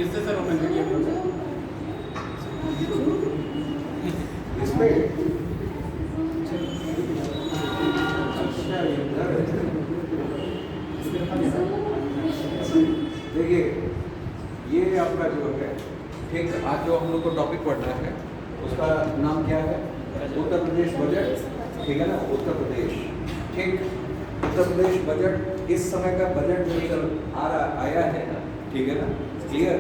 किससे sir open करिए इसमें देखिए ये आपका जो है ठीक, आज जो हम लोग को टॉपिक पढ़ना है उसका नाम क्या है? उत्तर प्रदेश बजट। ठीक है ना, उत्तर प्रदेश। ठीक, उत्तर प्रदेश बजट इस समय का बजट जो चल आया है ना, ठीक है ना, क्लियर।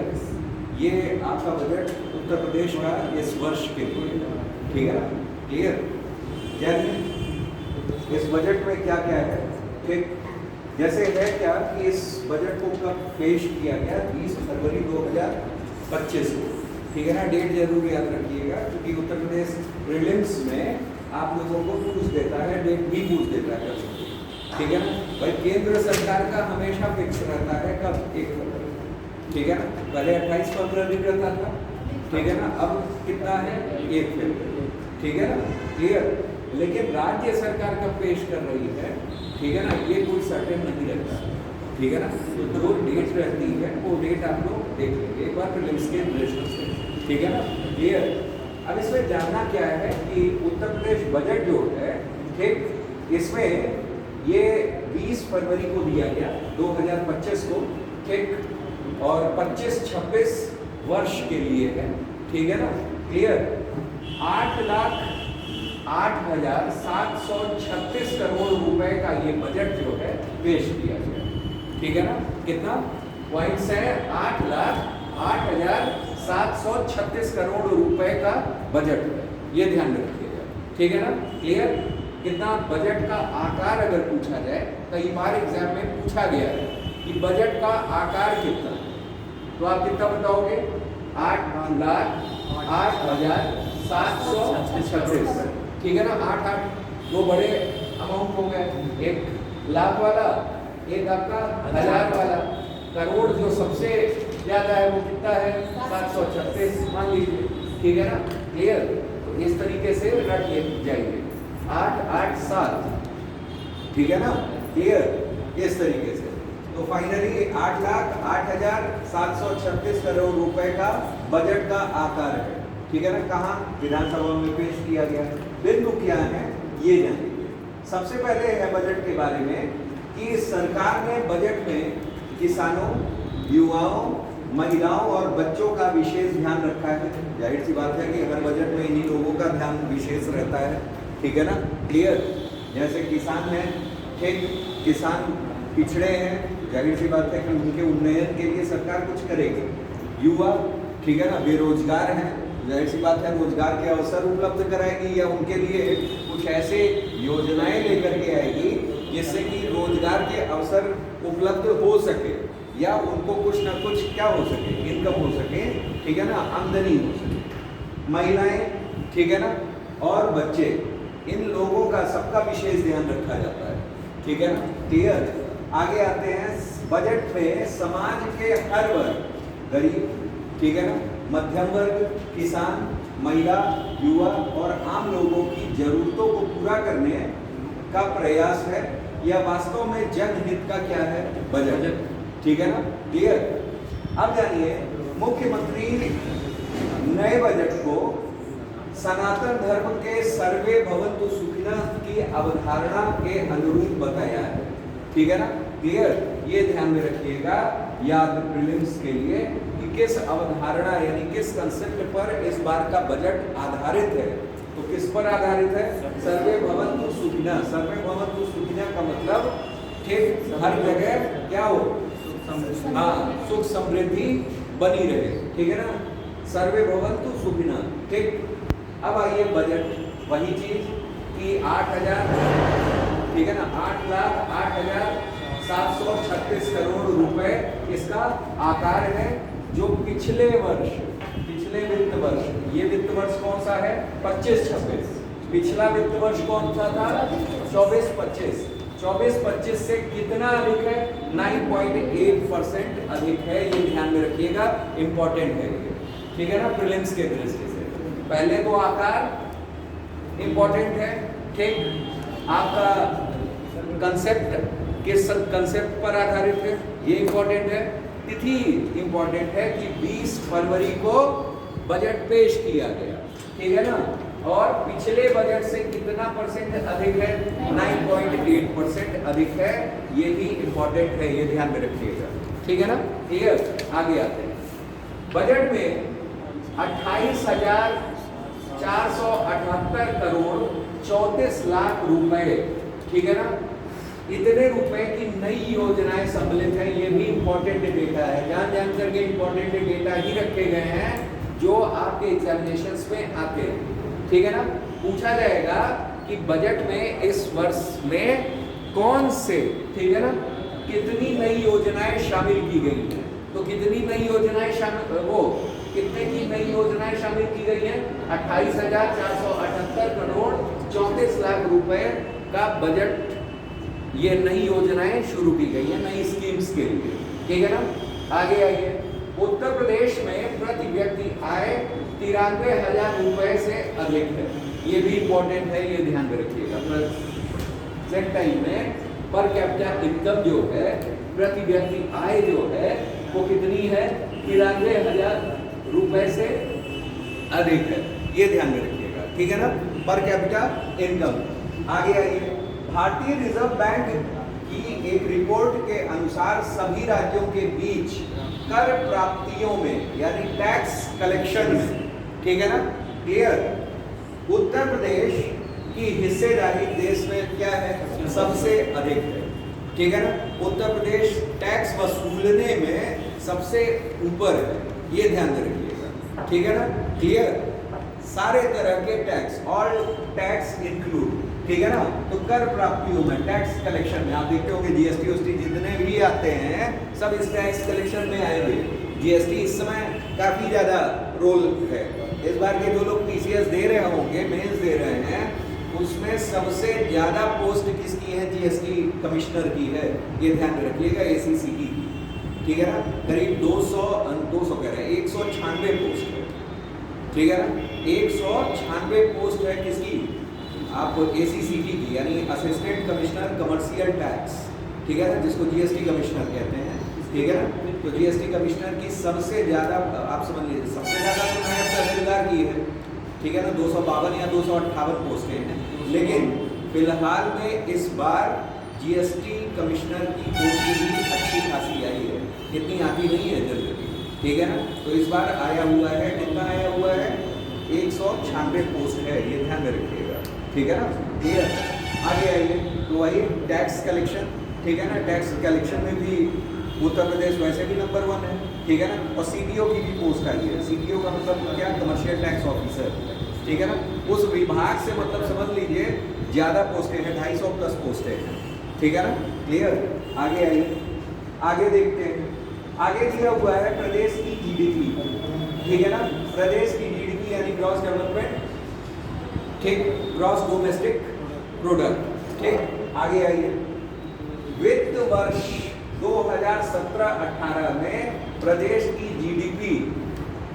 ये आपका बजट उत्तर प्रदेश का इस वर्ष के लिए, ठीक है ना, क्लियर। जैसे इस बजट में क्या क्या है, ठीक, जैसे है क्या कि इस बजट को कब पेश किया गया? 20 फरवरी 2025 को, ठीक है ना। डेट जरूर याद रखिएगा क्योंकि उत्तर प्रदेश प्रीलिम्स में आप लोगों को पूछ देता है, डेट भी पूछ देता है कभी, ठीक है ना। भाई केंद्र सरकार का हमेशा फिक्स रहता है कब? 1 फरवरी, ठीक है ना। पहले 28 फरवरी रहता था, ठीक है ना, अब कितना है? 1 फरवरी, ठीक है ना, क्लियर। लेकिन राज्य सरकार कब पेश कर रही है, ठीक है ना, ये कोई सर्टेन नहीं रहता, ठीक है ना। तो जो डेट रहती है वो डेट आप लोग देख लेंगे एक बार प्रीलिम्स के दृष्टि से, ठीक है ना, क्लियर। अब इसमें जानना क्या है कि उत्तर प्रदेश बजट जो है, ठीक, इसमें ये 20 फरवरी को दिया गया 2025 को, ठीक, और 25-26 वर्ष के लिए है, ठीक है ना, क्लियर। 8,08,736 करोड़ रुपए का ये बजट जो है पेश किया गया, ठीक है ना। कितना पॉइंट्स है? 8,08,736 करोड़ रुपए का बजट है, ये ध्यान रखिएगा, ठीक है ना, क्लियर। कितना बजट का आकार अगर पूछा जाए, कई बार एग्जाम में पूछा गया है कि बजट का आकार कितना है, तो आप कितना बताओगे? 8,08,736, ठीक है ना। 8 दो बड़े अमाउंट हो गए, 1 लाख वाला, एक आपका 1000 वाला। करोड़ जो सबसे ज्यादा है वो कितना है? 736 मान लीजिए, ठीक है ना, क्लियर। तो इस तरीके से रट जाइए 887, ठीक है ना, क्लियर, इस तरीके से। तो फाइनली 8,08,736 करोड़ रुपए का बजट का आकार है, ठीक है ना। कहाँ? विधानसभा में पेश किया गया। बिंदु क्या है ये जानेंगे। सबसे पहले है बजट के बारे में कि सरकार ने बजट में किसानों, युवाओं, महिलाओं और बच्चों का विशेष ध्यान रखा है। जाहिर सी बात है कि हर बजट में इन्हीं लोगों का ध्यान विशेष रहता है, ठीक है ना, क्लियर। जैसे किसान है, ठीक, किसान पिछड़े हैं, जाहिर सी बात है कि उनके उन्नयन के लिए सरकार कुछ करेगी। युवा, ठीक है ना, बेरोजगार हैं, जाहिर सी बात है रोजगार के अवसर उपलब्ध कराएगी या उनके लिए कुछ ऐसे योजनाएं लेकर के आएगी जिससे कि रोजगार के अवसर उपलब्ध हो सके या उनको कुछ ना कुछ क्या हो सके, इनकम हो सके, ठीक है ना, आमदनी हो सके। महिलाएं, ठीक है ना, और बच्चे, इन लोगों का सबका विशेष ध्यान रखा जाता है, ठीक है ना, क्लियर। आगे आते हैं बजट में समाज के हर वर्ग, गरीब, ठीक है ना, मध्यम वर्ग, किसान, महिला, युवा और आम लोगों की जरूरतों को पूरा करने का प्रयास है। यह वास्तव में जनहित का क्या है? बजट, ठीक है ना, क्लियर। अब जानिए मुख्यमंत्री नए बजट को सनातन धर्म के सर्वे भवन्तु सुखिनः की अवधारणा के अनुरूप बताया है, ठीक है ना, क्लियर। ये ध्यान में रखिएगा याद प्रीलिम्स के लिए कि किस अवधारणा यानी किस कंसेप्ट पर इस बार का बजट आधारित है। तो किस पर आधारित है? सर्वे भवन्तु सुखिनः। सर्वे भवन्तु सुखिनः का मतलब ठीक हर जगह क्या हो? हाँ, सुख समृद्धि बनी रहे, ठीक है ना, सर्वे भवन्तु सुखिनः, ठीक। अब आइए बजट, वही चीज कि 8,000, ठीक है ना, 8,08,736 करोड़ रुपए इसका आकार है, जो पिछले वर्ष, पिछले वित्त वर्ष, ये वित्त वर्ष कौन सा है? 25-26। पिछला वित्त वर्ष कौन सा था? 24-25। 24-25 से कितना अधिक है? 9.8% अधिक है, ये ध्यान में रखिएगा, इंपॉर्टेंट है ये, ठीक है ना, प्रीलिम्स के दृष्टि से। पहले तो आकार इंपॉर्टेंट है, ठीक। आपका कंसेप्ट किस कंसेप्ट पर आधारित है, ये इंपॉर्टेंट है। तिथि इंपॉर्टेंट है कि 20 फरवरी को बजट पेश किया गया, ठीक है ना। और पिछले बजट से कितना परसेंट अधिक है? 9.8% अधिक है। ये भी इंपॉर्टेंट है, ये ध्यान में रखिएगा, ठीक है ना। क्लियर? आगे आते हैं। बजट में 28,478 करोड़ 34 लाख रुपए, ठीक है ना, इतने रुपए की नई योजनाएं सम्मिलित है। ये भी इंपॉर्टेंट डेटा है, जान करके इंपॉर्टेंट डेटा ही रखे गए हैं जो आपके एग्जामिनेशंस में आते हैं, ठीक है ना। पूछा जाएगा कि बजट में इस वर्ष में कौन से, ठीक है ना, कितनी नई योजनाएं शामिल की गई हैं। तो कितनी नई योजनाएं शामिल, वो कितने की नई योजनाएं शामिल की गई हैं? 28,478 करोड़ 34 लाख रुपए का बजट, ये नई योजनाएं शुरू की गई हैं नई स्कीम्स के लिए, ठीक है ना। आगे आइए। उत्तर प्रदेश में प्रति व्यक्ति आय 93,000 रुपए से अधिक है। ये भी इंपॉर्टेंट है, ये ध्यान में रखिएगा। प्रेजेंट टाइम में पर कैपिटा इनकम जो है, प्रति व्यक्ति आय जो है, वो कितनी है? 93,000 रुपए से अधिक है, ये ध्यान में रखिएगा, ठीक है ना। Per capita income. आगे आइए। भारतीय रिजर्व बैंक की एक रिपोर्ट के अनुसार सभी राज्यों के बीच कर प्राप्तियों में, यानी टैक्स कलेक्शन में, ठीक है ना, क्लियर, उत्तर प्रदेश की हिस्सेदारी देश में क्या है? सबसे अधिक है, ठीक है ना। उत्तर प्रदेश टैक्स वसूलने में सबसे ऊपर है, ये ध्यान में रखिएगा, ठीक है ना, क्लियर। सारे तरह के टैक्स, ऑल टैक्स इंक्लूड, ठीक है ना। तो कर प्राप्तियों में, टैक्स कलेक्शन में आप देखते होंगे जीएसटी ओएसटी जितने भी आते हैं सब इस टैक्स कलेक्शन में आएंगे। जीएसटी इस समय काफी ज्यादा रोल है। इस बार के जो लोग पीसीएस दे रहे होंगे, मेंस दे रहे हैं, उसमें सबसे ज्यादा पोस्ट किसकी है? जीएसटी कमिश्नर की है, ये ध्यान में रखिएगा, एसीसीटी, ठीक है ना। करीब 200 कह रहे हैं, 196 पोस्ट है, ठीक है ना। 196 पोस्ट है किसकी? आप एसीसीटी की, यानी असिस्टेंट कमिश्नर कमर्शियल टैक्स, ठीक है ना, जिसको जीएसटी कमिश्नर कहते हैं, ठीक है ना। तो जीएसटी कमिश्नर की सबसे ज्यादा, आप समझ लीजिए, सबसे ज्यादा तो नायब तहसीलदार की है, ठीक है ना, 252 या 258 पोस्टें हैं। लेकिन फिलहाल में इस बार जीएसटी कमिश्नर की पोस्ट भी अच्छी खासी आई है, इतनी आती नहीं है जल्दी, ठीक है ना। तो इस बार आया हुआ है, कितना आया हुआ है? 196 पोस्ट है, ये ध्यान में रखिएगा, ठीक है ना, क्लियर। आगे आइए। तो वही टैक्स कलेक्शन, ठीक है ना, टैक्स कलेक्शन में भी उत्तर प्रदेश वैसे भी नंबर 1 है, ठीक है ना। और सीपीओ की भी पोस्ट आई है। सीपीओ का मतलब क्या? कमर्शियल टैक्स ऑफिसर, ठीक है ना। उस विभाग से मतलब समझ लीजिए ज्यादा पोस्टें हैं, 250 प्लस पोस्टें हैं, ठीक है ना, क्लियर। आगे आइए, आगे देखते हैं। आगे दिया हुआ है प्रदेश की जीडीपी, ठीक है ना, प्रदेश की जीडीपी यानी ग्रॉस डेवलपमेंट, ठीक, ग्रॉस डोमेस्टिक प्रोडक्ट, ठीक। आगे आइए। वित्त वर्ष 2017-18 में प्रदेश की जीडीपी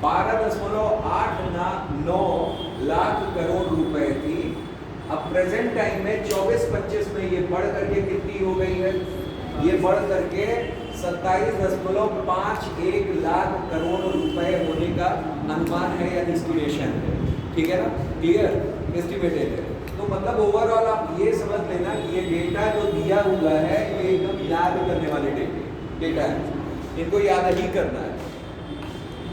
12.89 लाख करोड़ रुपए थी। अब प्रेजेंट टाइम में 24-25 में ये बढ़ करके कितनी हो गई है? ये बढ़ करके 27.51 लाख करोड़ रुपए होने का अनुमान है या एस्टिमेशन है, ठीक है ना, क्लियर, एस्टिमेटेड है। तो मतलब ओवरऑल आप ये समझ लेना कि ये डेटा जो दिया हुआ है ये एकदम याद करने वाले डेटा है, इनको याद ही करना है,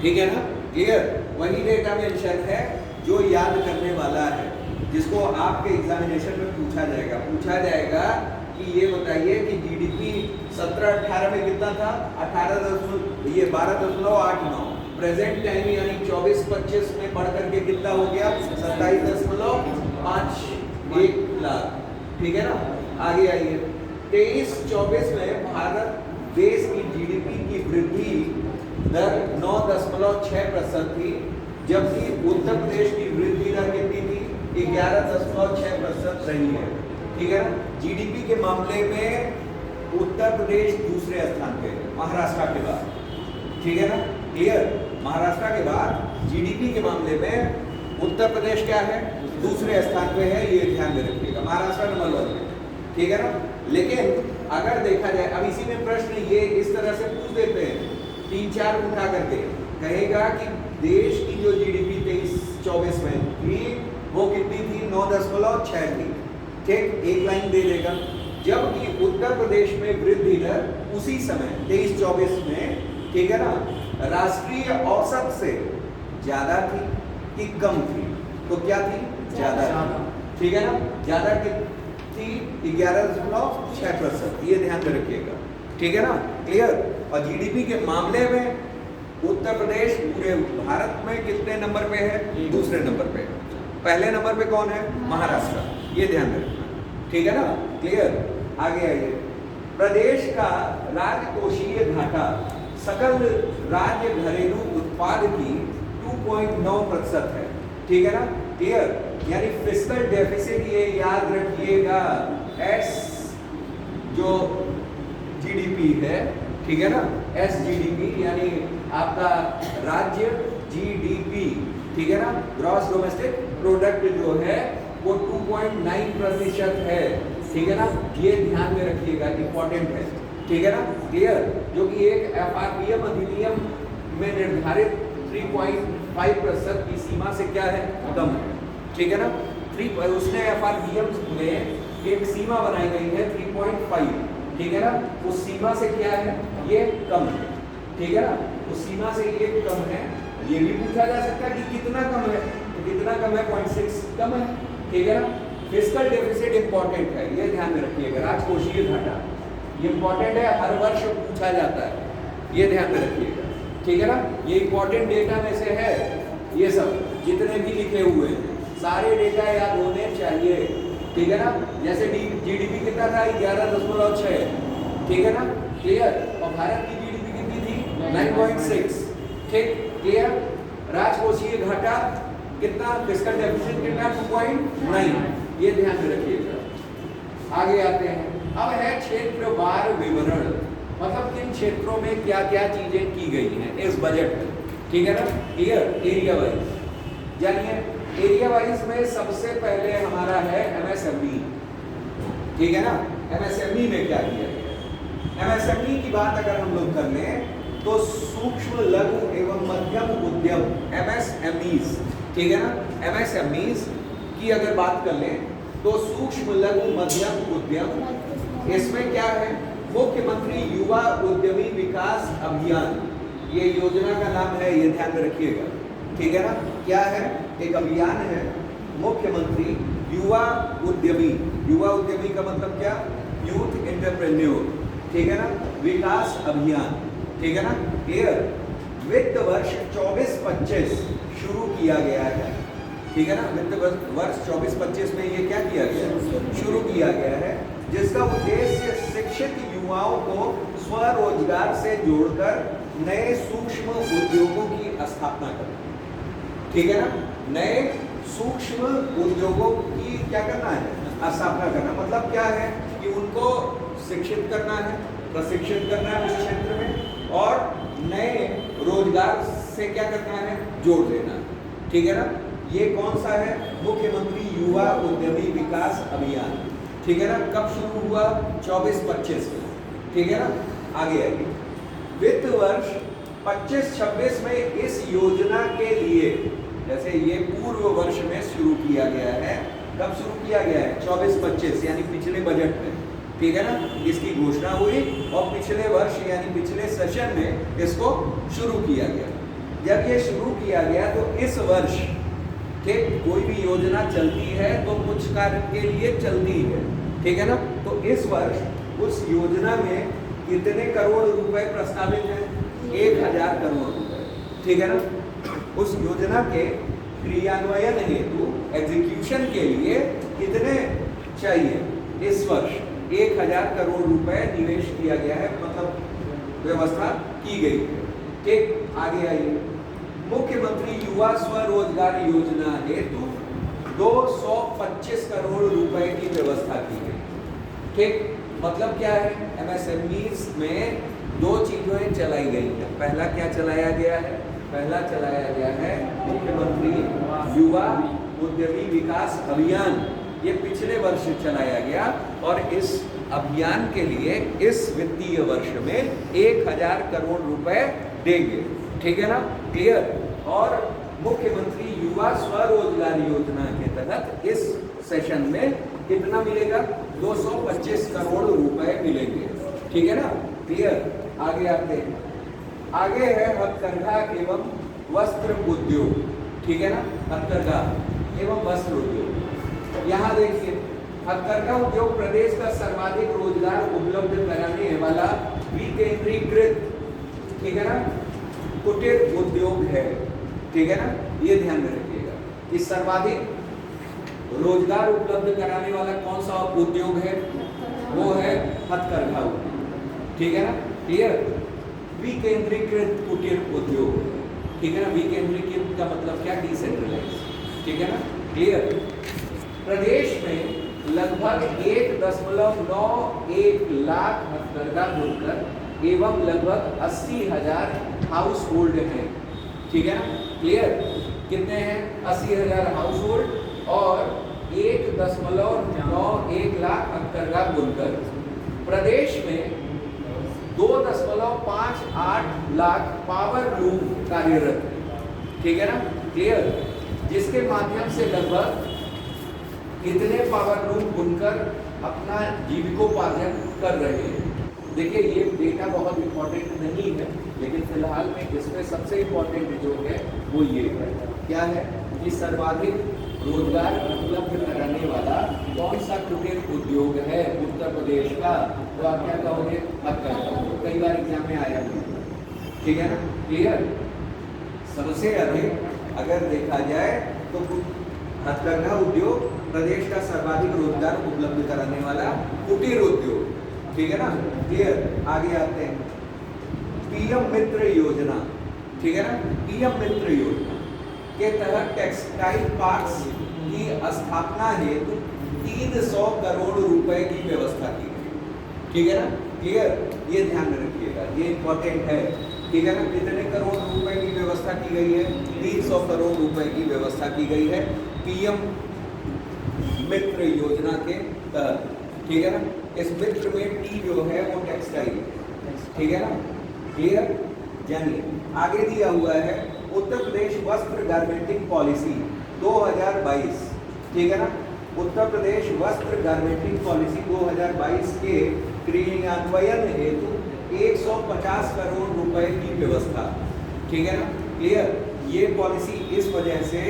ठीक है ना, क्लियर। वही डेटा मेंशन है जो याद करने वाला है, जिसको आपके एग्जामिनेशन में पूछा जाएगा कि ये बताइए कि जीडीपी 17-18 में कितना था? 12.89, प्रेजेंट टाइम यानी 24-25 में बढ़ करके कितना हो गया? 27.51 लाख, ठीक है ना। आगे आइए। 23-24 में भारत देश की जीडीपी की वृद्धि दर 9.6% थी, जबकि उत्तर प्रदेश की वृद्धि दर कितनी थी? 11.6% रही है, ठीक है ना। जीडीपी के मामले में उत्तर प्रदेश दूसरे स्थान पे है, महाराष्ट्र के बाद, ठीक है ना, क्लियर। महाराष्ट्र के बाद जीडीपी के मामले में उत्तर प्रदेश क्या है? दूसरे स्थान पे है, ये ध्यान में रखिएगा। महाराष्ट्र नंबर 1 है, ठीक है ना। लेकिन अगर देखा जाए, अब इसी में प्रश्न ये इस तरह से पूछ देते हैं 3-4 उठा करके कहेगा कि देश की जो जीडीपी 23-24 में थी वो कितनी थी, 9.6 थी। ठीक, एक लाइन दे देगा। जबकि उत्तर प्रदेश में वृद्धि दर उसी समय 23-24 में, ठीक है ना, राष्ट्रीय औसत से ज्यादा थी कि कम थी? तो क्या थी? ज्यादा थी। ठीक है ना, ज्यादा थी 11.6%। ये ध्यान में रखिएगा, ठीक है ना, क्लियर। और जीडीपी के मामले में उत्तर प्रदेश पूरे भारत में कितने नंबर पे है? दूसरे नंबर पे है। पहले नंबर पे कौन है? महाराष्ट्र। ये ध्यान में रखना, ठीक है ना, क्लियर। आगे आइए। प्रदेश का राजकोषीय घाटा सकल राज्य घरेलू उत्पाद की 2.9% है, ठीक है ना, क्लियर। यानी फिस्कल डेफिसिट, ये याद रखिएगा, एस जो जीडीपी है, ठीक है ना, एस जीडीपी यानी आपका राज्य जीडीपी, ठीक है ना, ग्रॉस डोमेस्टिक प्रोडक्ट जो है वो 2.9% है, ठीक है ना। ये ध्यान में रखिएगा, इंपॉर्टेंट है, ठीक है ना, क्लियर। जो कि एक एफआरबीएम अधिनियम में निर्धारित 3.5% की सीमा से क्या है? कम है, ठीक है ना। उसने एफआरबीएम में एक सीमा बनाई गई है 3.5, ठीक है ना, उस सीमा से क्या है? ये कम है, ठीक है ना, उस सीमा से ये कम है। ये भी पूछा जा सकता है कि कितना कम है, तो कितना कम है? 0.6 कम है, ठीक है ना। फिस्कल डेफिसिट इंपॉर्टेंट है, ये ध्यान में रखिएगा। राजकोषीय घाटा इंपॉर्टेंट है, हर वर्ष पूछा जाता है, ये ध्यान में रखिएगा, ठीक है ना। ये इंपॉर्टेंट डेटा में से है, ये सब जितने भी लिखे हुए हैं सारे डेटा याद होने चाहिए, ठीक है ना। जैसे जीडीपी कितना था? 11.6, ठीक है ना, क्लियर। और भारत की जीडीपी कितनी थी? 9.6, ठीक, क्लियर। राजकोषीय घाटा कितना? फिस्कल डेफिसिट कितना? 2.9, ये ध्यान में रखिएगा। आगे आते हैं। अब है क्षेत्रवार विवरण, मतलब किन क्षेत्रों में क्या क्या चीजें की गई हैं इस बजट में, ठीक है ना, क्लियर। एरिया वाइज जानिए। एरिया वाइज में सबसे पहले हमारा है एमएसएमई, ठीक है ना। एमएसएमई में क्या किया गया? एमएसएमई की बात अगर हम लोग कर लें तो सूक्ष्म लघु एवं मध्यम उद्यम, एमएसएमईज, ठीक है ना। एमएसएमईज की अगर बात कर लें तो सूक्ष्म लघु मध्यम उद्यम, इसमें क्या है? मुख्यमंत्री युवा उद्यमी विकास अभियान, ये योजना का नाम है, ये ध्यान में रखिएगा, ठीक है ना। क्या है? एक अभियान है, मुख्यमंत्री युवा उद्यमी। युवा उद्यमी का मतलब क्या? यूथ एंटरप्रेन्योर, ठीक है ना, विकास अभियान, ठीक है ना, क्लियर। वित्त वर्ष 24-25 शुरू किया गया है, ठीक है ना। वित्त वर्ष 24-25 में ये क्या किया गया? शुरू किया गया है, जिसका उद्देश्य शिक्षित युवाओं को स्वरोजगार से जोड़कर नए सूक्ष्म उद्योगों की स्थापना करना, ठीक है ना। नए सूक्ष्म उद्योगों की क्या करना है? स्थापना करना। मतलब क्या है कि उनको शिक्षित करना है, प्रशिक्षित करना है उस क्षेत्र में, और नए रोजगार से क्या करना है? जोड़ देना, ठीक है ना। ये कौन सा है? मुख्यमंत्री युवा उद्यमी विकास अभियान, ठीक है ना। कब शुरू हुआ? 24-25 में, ठीक है ना। आगे आइए। वित्त वर्ष 25-26 में इस योजना के लिए, जैसे ये पूर्व वर्ष में शुरू किया गया है, कब शुरू किया गया है? 24-25 यानी पिछले बजट में, ठीक है ना, इसकी घोषणा हुई और पिछले वर्ष यानी पिछले सेशन में इसको शुरू किया गया। जब ये शुरू किया गया तो इस वर्ष, ठीक, कोई भी योजना चलती है तो कुछ कार्य के लिए चलती है, ठीक है ना। तो इस वर्ष उस योजना में कितने करोड़ रुपए प्रस्तावित हैं? 1000 करोड़ रुपए, ठीक है ना। उस योजना के क्रियान्वयन हेतु, एग्जीक्यूशन के लिए कितने चाहिए? इस वर्ष 1000 करोड़ रुपए निवेश किया गया है, मतलब व्यवस्था की गई है, ठीक। आगे आइए। मुख्यमंत्री युवा स्वरोजगार योजना हेतु 225 करोड़ रुपए की व्यवस्था की गई, ठीक। मतलब क्या है? एमएसएमईज में दो चीजें चलाई गई हैं। पहला क्या चलाया गया है? पहला चलाया गया है मुख्यमंत्री युवा उद्यमी विकास अभियान, ये पिछले वर्ष चलाया गया, और इस अभियान के लिए इस वित्तीय वर्ष में 1000 करोड़ रुपए देंगे, ठीक है ना, क्लियर। और मुख्यमंत्री युवा स्वरोजगार योजना के तहत इस सेशन में कितना मिलेगा, 225 करोड़ रुपए मिलेंगे, ठीक है ना, क्लियर। आगे आते हैं, आगे है हथकरघा एवं वस्त्र उद्योग, ठीक है ना, हथकरघा एवं वस्त्र उद्योग। यहाँ देखिए, हथकरघा उद्योग प्रदेश का सर्वाधिक रोजगार उपलब्ध कराने वाला विकेंद्रीकृत, ठीक है ना, कुटीर उद्योग है, ठीक है ना, ये ध्यान में रखिएगा कि सर्वाधिक रोजगार उपलब्ध कराने वाला कौन सा उद्योग है, वो है हथकरघा उद्योग, ठीक है ना, क्लियर। विकेंद्रीकृत कुटीर उद्योग, ठीक है ना, विकेंद्रीकृत का मतलब क्या, डिसेंट्रलाइज, ठीक है ना, क्लियर। प्रदेश में लगभग 1.91 लाख हथकरघा बुनकर एवं लगभग 80,000 हाउस होल्ड हैं, ठीक है ना, क्लियर। कितने हैं, 80,000 हाउस होल्ड और 1.91 लाख हथकरघा बुनकर। प्रदेश में 2.58 लाख पावर लूम कार्यरत है, ठीक है ना, क्लियर, जिसके माध्यम से लगभग कितने पावर लूम बुनकर अपना जीविकोपार्जन कर रहे हैं। देखिए ये डेटा बहुत इंपॉर्टेंट नहीं है, लेकिन फिलहाल में इसमें सबसे इंपॉर्टेंट जो है वो ये है, क्या है कि सर्वाधिक रोजगार उपलब्ध कराने वाला कौन सा कुटीर उद्योग है उत्तर प्रदेश का, तो आप क्या कहोगे, हथकरघा। कई बार एग्जाम में आया है, ठीक है ना, क्लियर। सबसे अधिक अगर देखा जाए तो हथकरघा उद्योग प्रदेश का सर्वाधिक रोजगार उपलब्ध कराने वाला कुटीर उद्योग, ठीक है ना, क्लियर। आगे आते हैं, पीएम मित्र योजना, ठीक है ना, पीएम मित्र योजना के तहत टेक्सटाइल पार्क्स की स्थापना हेतु 300 करोड़ रुपए की व्यवस्था की गई, ठीक है ना, क्लियर। ये ध्यान में रखिएगा, ये इंपॉर्टेंट है, ठीक है ना। कितने करोड़ रुपए की व्यवस्था की गई है, 300 करोड़ रुपए की व्यवस्था की गई है पीएम मित्र योजना के तहत, ठीक है ना। इस मित्र में टी जो है वो टेक्सटाइल, ठीक है ना, क्लियर। जानिए आगे दिया हुआ है उत्तर प्रदेश वस्त्र गारमेंटिंग पॉलिसी 2022, ठीक है ना, उत्तर प्रदेश वस्त्र गारमेंटिंग पॉलिसी 2022 के क्रियान्वयन हेतु 150 करोड़ रुपए की व्यवस्था, ठीक है ना, क्लियर। ये पॉलिसी इस वजह से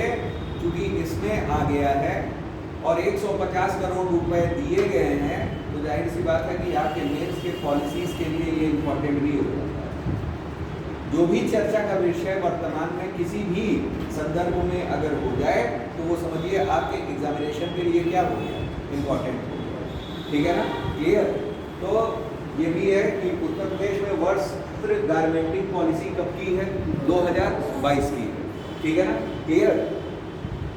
क्योंकि इसमें आ गया है और 150 करोड़ रुपए दिए गए हैं, तो जाहिर सी बात है कि आपके मेंस के पॉलिसीज के लिए ये इम्पोर्टेंट भी हो जाता है। जो भी चर्चा का विषय वर्तमान में किसी भी संदर्भ में अगर हो जाए तो वो समझिए आपके एग्जामिनेशन के लिए क्या हो गया, इम्पोर्टेंट हो गया, ठीक है ना, क्लियर। तो ये भी है कि उत्तर प्रदेश में वस्त्र गारमेंटिंग पॉलिसी कब की है, 2022 की है, ठीक है ना, क्लियर।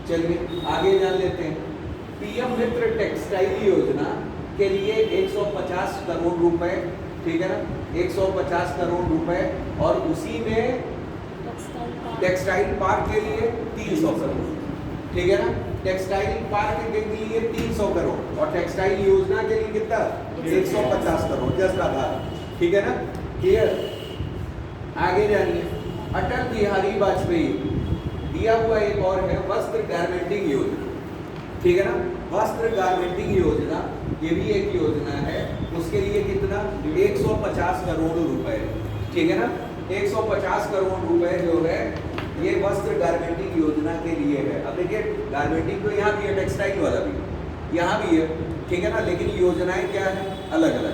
चलिए आगे जान लेते हैं, पीएम मित्र टेक्सटाइल योजना के लिए 150 करोड़ रुपए, ठीक है ना, 150 करोड़ रुपए, और उसी में टेक्सटाइल पार्क के लिए 300 करोड़, ठीक है ना, टेक्सटाइल पार्क के लिए 300 करोड़ और टेक्सटाइल योजना के लिए कितना, 150 करोड़, जस्ट आधार, ठीक है ना, क्लियर। आगे जानिए, अटल बिहारी वाजपेयी दिया हुआ एक और है वस्त्र गारमेंटिंग योजना, ठीक है ना, वस्त्र गारमेंटिंग योजना, ये भी एक योजना है, उसके लिए कितना, 150 करोड़ रुपए, ठीक है ना, 150 करोड़ रुपए जो है ये वस्त्र गारमेंटिंग योजना के लिए है। अब देखिए गारमेंटिंग तो यहाँ भी है, टेक्सटाइल वाला भी यहाँ भी है, ठीक है ना, लेकिन योजनाएं क्या है, अलग अलग,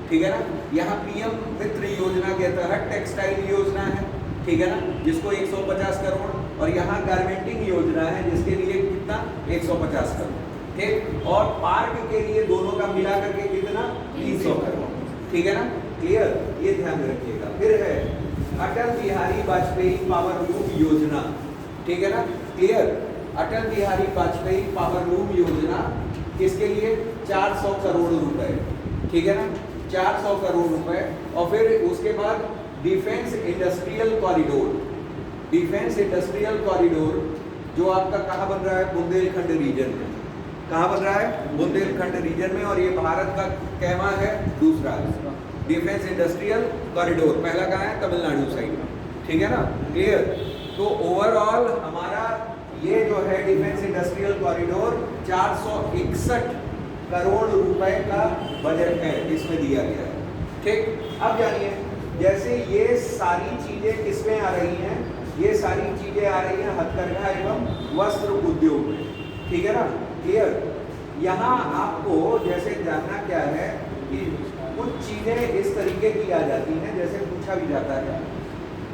ठीक है ना। यहाँ पीएम मित्र योजना के तहत टेक्सटाइल योजना है, ठीक है ना, जिसको 150 करोड़, और यहाँ गारमेंटिंग योजना है जिसके लिए कितना, 150 करोड़, ठीक। और पार्क के लिए दोनों का मिला करके कितना, 300 करोड़, ठीक है ना, क्लियर। ये ध्यान रखिएगा। फिर है अटल बिहारी वाजपेयी पावर लूम योजना, ठीक है ना, clear. Atal Bihari Vajpayee power loom योजना किसके लिए, 400 करोड़ रुपए, ठीक है ना, 400 करोड़ रुपए। और फिर उसके बाद defence industrial corridor, defence industrial corridor जो आपका कहाँ बन रहा है, बुंदेलखंड रीजन में, कहाँ बन रहा है, बुंदेलखंड रीजन में, और ये भारत का कहवा है, दूसरा डिफेंस इंडस्ट्रियल कॉरिडोर। पहला कहाँ है, तमिलनाडु साइड में, ठीक है ना, क्लियर। तो ओवरऑल हमारा ये जो है डिफेंस इंडस्ट्रियल कॉरिडोर 461 करोड़ रुपए का बजट है, इसमें दिया गया है। ठीक, अब जानिए जैसे ये सारी चीजें किसमें आ रही हैं, ये सारी चीजें आ रही हैं हथकरघा एवं वस्त्र उद्योग में, ठीक है ना, क्लियर। यहाँ आपको जैसे जानना क्या है कि कुछ चीजें इस तरीके की आ जाती हैं, जैसे पूछा भी जाता है,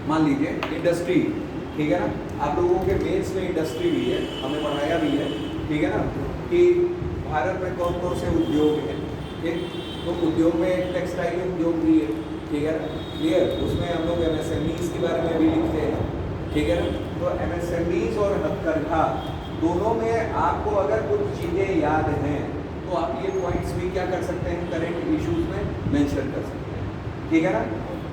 मान लीजिए इंडस्ट्री, ठीक है ना, आप लोगों के मेंस में इंडस्ट्री भी है, हमें पढ़ाया भी है, ठीक है ना, कि भारत में कौन कौन से उद्योग हैं, ठीक। तो उद्योग में टेक्सटाइल उद्योग भी है, ठीक है ना, क्लियर। उसमें हम लोग MSMEs के बारे में भी लिखते हैं, ठीक है ना। तो MSMEs और हथकरघा दोनों में आपको अगर कुछ चीज़ें याद हैं तो आप ये पॉइंट्स भी क्या कर सकते हैं, करंट इश्यूज में मेंशन कर सकते हैं, ठीक है ना।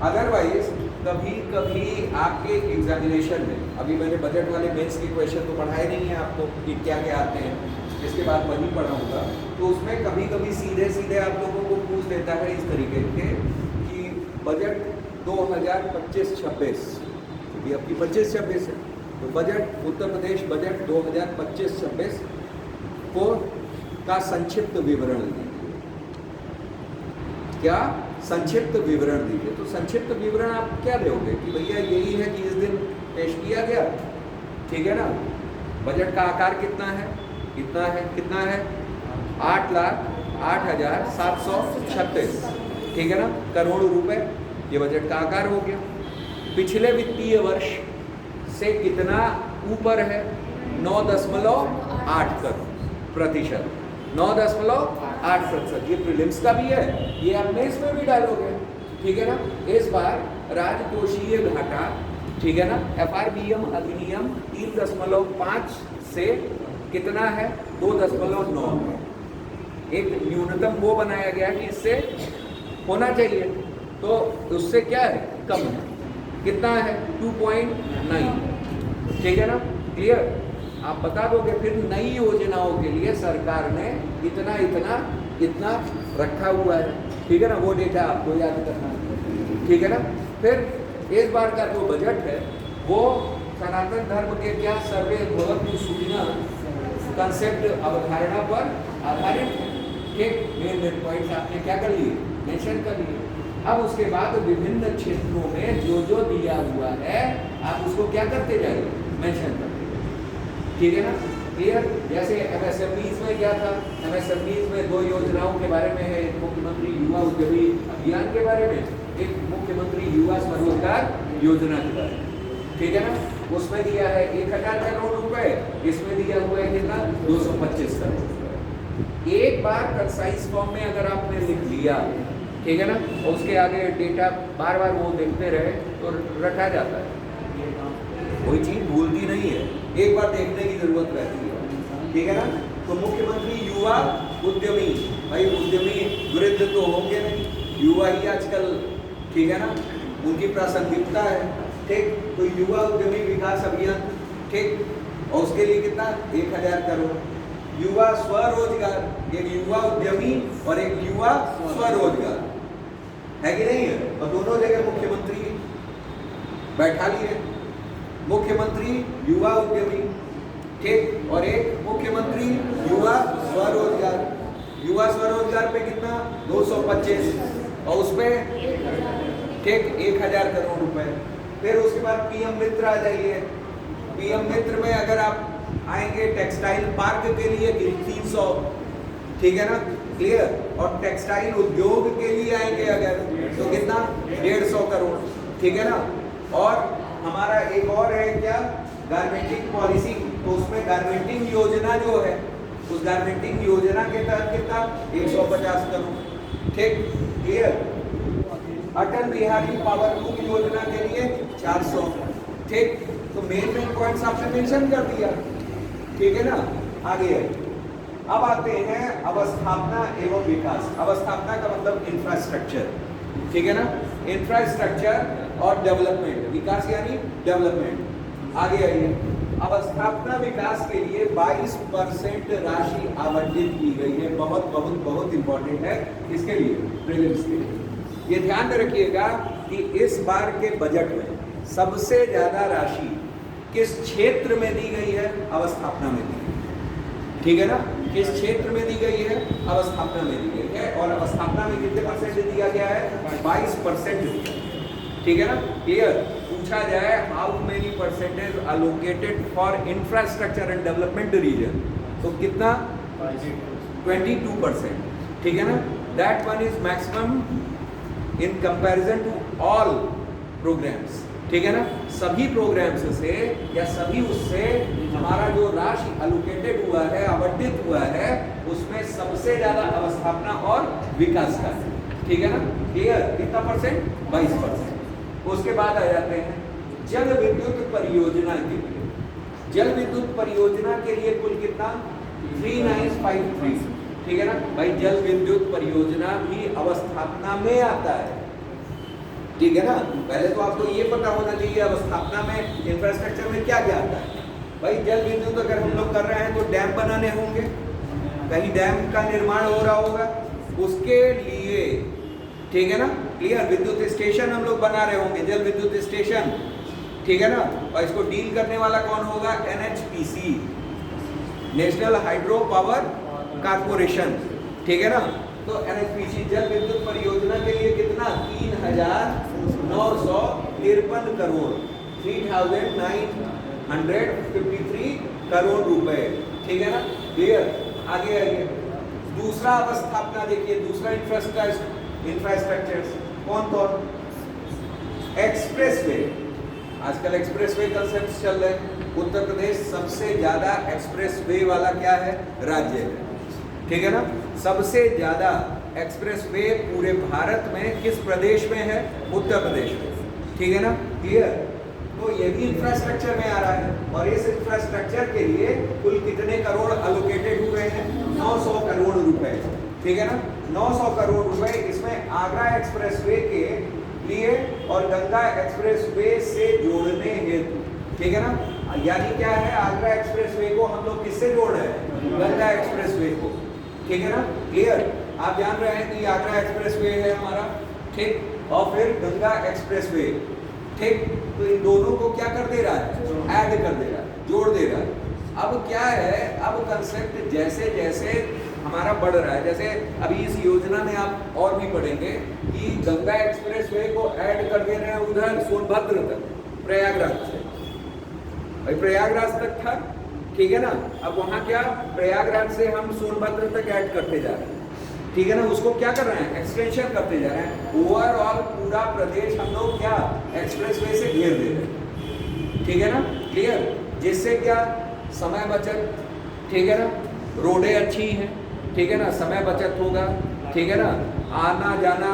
अदरवाइज कभी कभी आपके एग्जामिनेशन में, अभी मैंने बजट वाले मेंस के क्वेश्चन तो पढ़ाए नहीं है आपको कि क्या क्या आते हैं, इसके बाद वही पढ़ाऊंगा, तो उसमें कभी कभी सीधे सीधे आप लोगों को पूछ देता है इस तरीके के कि बजट 2025-26, अभी आपकी 25-26 है, तो बजट उत्तर प्रदेश बजट 2025-26 को का संक्षिप्त विवरण दीजिए। क्या संक्षिप्त विवरण दीजिए, तो संक्षिप्त विवरण आप क्या दोगे कि भैया यही है कि इस दिन पेश किया गया, ठीक है ना। बजट का आकार कितना है, कितना है, कितना है 8,08,736, ठीक है ना, करोड़ रुपए, ये बजट का आकार हो गया। पिछले वित्तीय वर्ष से कितना ऊपर है, 9.8 प्रतिशत, 9.8%। ये प्रीलिम्स का भी है, ये आप मेंस में भी डालोगे, ठीक है ना। इस बार राजकोषीय घाटा, ठीक है ना, FRBM अधिनियम 3.5 से कितना है, 2.9 है। एक न्यूनतम वो बनाया गया कि इससे होना चाहिए, तो उससे क्या है, कम है, कितना है 2.9, ठीक है ना, क्लियर। आप बता दोगे फिर नई योजनाओं के लिए सरकार ने इतना इतना इतना रखा हुआ है, ठीक है ना, वो डेटा आपको याद करना है, ठीक है ना। फिर इस बार का जो बजट है वो सनातन धर्म के क्या सर्वे भवतु सुखिनः कंसेप्ट अवधारणा पर आधारित है, ठीक। मेन पॉइंट्स आपने क्या कर लिए, मेंशन कर लिए। अब उसके बाद विभिन्न क्षेत्रों में जो जो दिया हुआ है आप उसको क्या करते जाइए, मेंशन करते जाइए, ठीक है ना, क्लियर। जैसे MSMEs में क्या था, MSMEs में 2 योजनाओं के बारे में है, एक मुख्यमंत्री युवा उद्यमी अभियान के बारे में, एक मुख्यमंत्री युवा स्वरोजगार योजना के बारे में, ठीक है ना। उसमें दिया है 1,000 करोड़ रुपए, इसमें दिया हुआ है कितना, 225 करोड़। एक बार कंसाइज फॉर्म में अगर आपने लिख लिया, ठीक है ना, और उसके आगे डेटा बार बार वो देखते रहे तो रटा जाता है, कोई चीज भूलती नहीं है, एक बार देखने की जरूरत रहती है, ठीक है ना। तो मुख्यमंत्री युवा उद्यमी, भाई उद्यमी वृद्ध तो होंगे नहीं, युवा ही आजकल, ठीक है ना, उनकी प्रासंगिकता है, ठीक। तो युवा उद्यमी विकास अभियान, ठीक, और उसके लिए कितना, 1,000 करोड़। युवा स्वरोजगार, एक युवा उद्यमी और एक युवा स्वरोजगार, है कि नहीं है, और दोनों जगह मुख्यमंत्री बैठा लिए, मुख्यमंत्री युवा उद्यमी, ठीक, और एक मुख्यमंत्री युवा स्वरोजगार। युवा स्वरोजगार पे कितना, 225, और उसमें ठीक 1,000 करोड़ रुपए। फिर उसके बाद PM मित्र आ जाइए, PM मित्र में अगर आप आएंगे टेक्सटाइल पार्क के लिए 300, ठीक है ना, क्लियर। और टेक्सटाइल उद्योग के लिए आएंगे अगर तो कितना, 150 करोड़, ठीक है ना। और हमारा एक और है क्या, गारमेंटिंग पॉलिसी, तो उसमें गारमेंटिंग योजना जो है, उस गारमेंटिंग योजना के तहत कितना, 150 करोड़, ठीक, clear. Atal Bihari power loom योजना के लिए 400, ठीक। तो मेन पॉइंट्स आपने मेंशन कर दिया, ठीक है ना। आगे अब आते हैं अवस्थापना एवं विकास। अवस्थापना का मतलब इंफ्रास्ट्रक्चर, ठीक है ना, इंफ्रास्ट्रक्चर और डेवलपमेंट, विकास यानी डेवलपमेंट। आगे आइए, अवस्थापना विकास के लिए 22% राशि आवंटित की गई है। बहुत बहुत बहुत इंपॉर्टेंट है इसके लिए, प्रीलिम्स के लिए। ये ध्यान में रखिएगा कि इस बार के बजट में सबसे ज्यादा राशि किस क्षेत्र में दी गई है? अवस्थापना में दी गई है, ठीक है ना। किस क्षेत्र में दी गई है? अवस्थापना में दी गई है। और अवस्थापना में कितने परसेंट दिया गया है? 22% दिया, ठीक है ना। क्लियर? पूछा जाए how many percentage allocated for infrastructure and development region, तो कितना? 22%, ठीक है ना। That one is maximum in comparison to all programmes, ठीक है ना। सभी प्रोग्राम्स से या सभी उससे हमारा जो राशि अलोकेटेड हुआ है, आवंटित हुआ है, उसमें सबसे ज्यादा अवस्थापना और विकास का है, ठीक है ना। क्लियर? कितना परसेंट? 22%। उसके बाद आ जाते हैं जल विद्युत परियोजना के लिए। जल विद्युत परियोजना के लिए कुल कितना? 3953, ठीक है ना भाई। जल विद्युत परियोजना भी अवस्थापना में आता है, ठीक है ना। पहले तो आपको ये पता होना चाहिए अवस्थापना में इंफ्रास्ट्रक्चर में क्या क्या आता है। भाई जल विद्युत अगर हम लोग कर रहे हैं तो डैम बनाने होंगे, कहीं डैम का निर्माण हो रहा होगा, उसके लिए, ठीक है ना। क्लियर? विद्युत स्टेशन हम लोग बना रहे होंगे, जल विद्युत स्टेशन, ठीक है ना। और इसको डील करने वाला कौन होगा? NHPC, national hydro power corporation, ठीक है ना। तो NHPC जल विद्युत परियोजना के लिए कितना? 3,953 करोड़, 3,953 करोड़ रुपए, ठीक है ना। क्लियर? आगे आइए, दूसरा अवस्थापना देखिए, दूसरा इंफ्रास्ट्रक्चर कौन कौन? एक्सप्रेसवे। आजकल एक्सप्रेसवे कंसेप्ट चल रहे हैं। उत्तर प्रदेश सबसे ज्यादा एक्सप्रेसवे वाला क्या है? राज्य है, ठीक है ना। सबसे ज्यादा एक्सप्रेसवे पूरे भारत में किस प्रदेश में है? उत्तर प्रदेश में, ठीक है ना। क्लियर? तो ये भी इंफ्रास्ट्रक्चर में आ रहा है। और इस इंफ्रास्ट्रक्चर के लिए कुल कितने करोड़ अलोकेटेड हुए हैं? 900 करोड़ रुपए, ठीक है ना। 900 करोड़ रुपए इसमें आगरा एक्सप्रेसवे के लिए और गंगा एक्सप्रेसवे से जोड़ने हेतु, ठीक है ना। यानी क्या है? आगरा एक्सप्रेसवे को हम लोग किससे जोड़ रहे हैं? गंगा एक्सप्रेसवे को, ठीक है ना। क्लियर? आप जान रहे हैं कि आगरा एक्सप्रेसवे है हमारा, ठीक, और फिर गंगा एक्सप्रेसवे, ठीक। तो इन दोनों को क्या कर दे रहा है? ऐड कर दे रहा है, जोड़ दे रहा है। अब क्या है? अब कंसेप्ट जैसे जैसे हमारा बढ़ रहा है, जैसे अभी इस योजना में आप और भी पढ़ेंगे कि गंगा एक्सप्रेसवे को ऐड कर दे रहे हैं उधर सोनभद्र तक, प्रयागराज से। भाई प्रयागराज तक था, ठीक है ना। अब वहां क्या? प्रयागराज से हम सोनभद्र तक ऐड करते जा रहे हैं, ठीक है ना। उसको क्या कर रहे हैं? एक्सटेंशन करते जा रहे हैं। ओवरऑल पूरा प्रदेश हम लोग क्या? एक्सप्रेसवे से घेर दे रहे हैं, ठीक है ना। क्लियर? जिससे क्या? समय बचत, ठीक है ना। रोडें अच्छी हैं, ठीक है ना, समय बचत होगा, ठीक है ना। आना जाना,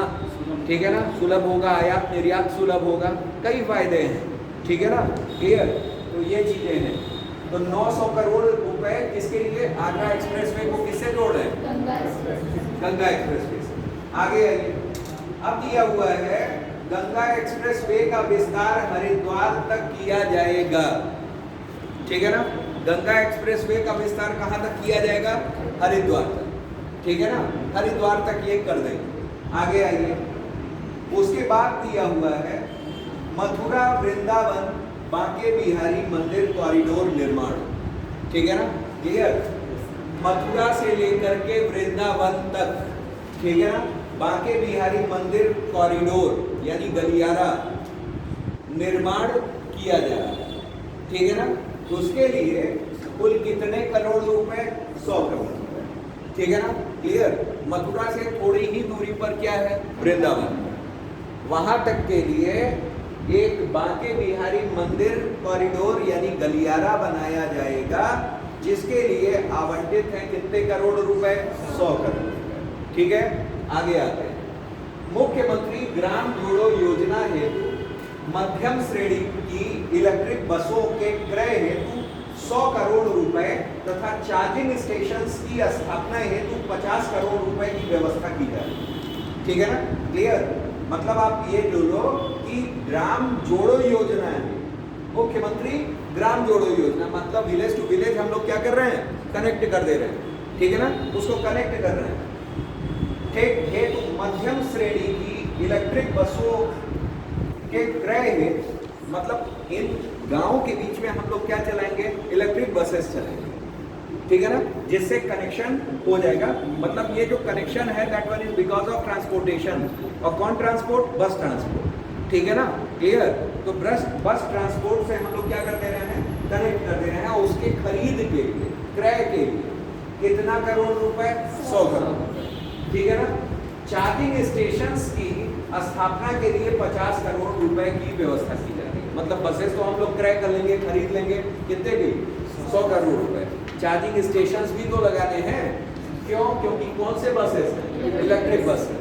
ठीक है ना, सुलभ होगा, आयात निर्यात सुलभ होगा, कई फायदे हैं, ठीक है ना। क्लियर? तो ये चीजें हैं। तो 900 करोड़ रुपए किसके लिए? आगरा एक्सप्रेसवे को किससे जोड़ रहे हैं? गंगा एक्सप्रेसवे से। आगे आइए, अब दिया हुआ है गंगा एक्सप्रेसवे का विस्तार हरिद्वार तक किया जाएगा, ठीक है ना। गंगा एक्सप्रेसवे का विस्तार कहां तक किया जाएगा? हरिद्वार तक, ठीक है ना। हरिद्वार तक ये कर देंगे। आगे आइए, उसके बाद दिया हुआ है मथुरा वृंदावन बांके बिहारी मंदिर कॉरिडोर निर्माण, ठीक है ना। क्लियर? मथुरा से लेकर के वृंदावन तक, ठीक है ना, बांके बिहारी मंदिर कॉरिडोर यानी गलियारा निर्माण किया जा रहा है, ठीक है ना। तो उसके लिए कुल कितने करोड़ रुपए? 100 करोड़ रुपए, ठीक है ना। क्लियर? मथुरा से थोड़ी ही दूरी पर क्या है? वृंदावन। वहां तक के लिए एक बांके बिहारी मंदिर कॉरिडोर यानी गलियारा बनाया जाएगा, जिसके लिए आवंटित है कितने करोड़ रुपए? 100 करोड़ रुपए, ठीक है। आगे आते हैं, मुख्यमंत्री ग्राम जोड़ो योजना हेतु मध्यम श्रेणी की इलेक्ट्रिक बसों के क्रय हेतु 100 करोड़ रुपए तथा चार्जिंग स्टेशंस की स्थापना हेतु 50 करोड़ रुपए की व्यवस्था की जाए, ठीक है ना। क्लियर? मतलब आप ये जो लो कि ग्राम जोड़ो योजना है, मुख्यमंत्री ग्राम जोड़ो योजना, मतलब विलेज टू विलेज हम लोग क्या कर रहे हैं? कनेक्ट कर दे रहे हैं, ठीक है ना। उसको कनेक्ट कर रहे हैं, ठीक। हेतु मध्यम श्रेणी की इलेक्ट्रिक बसों के क्रय हेतु मतलब इन गांव के बीच में हम लोग क्या चलाएंगे, इलेक्ट्रिक बसेस चलाएंगे, ठीक है ना, जिससे कनेक्शन हो जाएगा। मतलब ये जो कनेक्शन है that one is because of transportation. और कौन ट्रांसपोर्ट, बस ट्रांसपोर्ट, ठीक है ना, क्लियर। तो बस ट्रांसपोर्ट से हम लोग क्या कर दे रहे हैं, कनेक्ट कर दे रहे हैं। और उसके खरीद के लिए, क्रय के लिए कितना करोड़ रुपए, 100 करोड़ रुपए, ठीक है ना। चार्जिंग स्टेशंस की स्थापना के लिए 50 करोड़ रुपए की व्यवस्था की जा रही है। मतलब बसेस तो हम लोग क्रय कर लेंगे, खरीद लेंगे, कितने की, 100 करोड़ रुपए। चार्जिंग स्टेशंस भी तो लगाने हैं, क्यों, क्योंकि कौन से बसेस हैं, इलेक्ट्रिक बस है,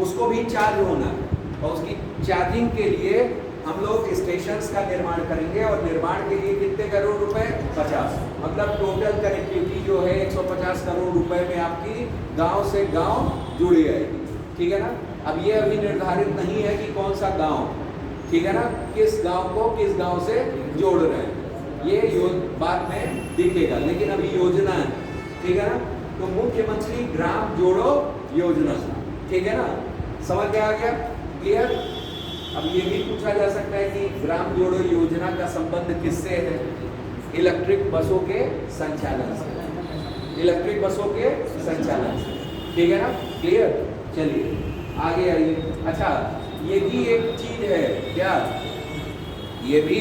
उसको भी चार्ज होना है। और उसकी चार्जिंग के लिए हम लोग स्टेशंस का निर्माण करेंगे। और निर्माण के लिए कितने करोड़ रुपए, 50। मतलब टोटल कनेक्टिविटी जो है 150 करोड़ रुपए में आपकी गांव से गांव जुड़ी जाएगी, ठीक है ना। अब ये अभी निर्धारित नहीं है कि कौन सा गांव, ठीक है ना, किस गांव को किस गांव से जोड़ रहे हैं, ये बाद में दिखेगा, लेकिन अभी योजना है, ठीक है ना। तो मुख्यमंत्री ग्राम जोड़ो योजना, ठीक है ना, समझ में आ गया, क्लियर। अब ये भी पूछा जा सकता है कि ग्राम जोड़ो योजना का संबंध किससे है, इलेक्ट्रिक बसों के संचालन से, इलेक्ट्रिक बसों के संचालन से, ठीक है ना, क्लियर। चलिए आगे आइए। अच्छा, ये भी एक चीज है क्या, ये भी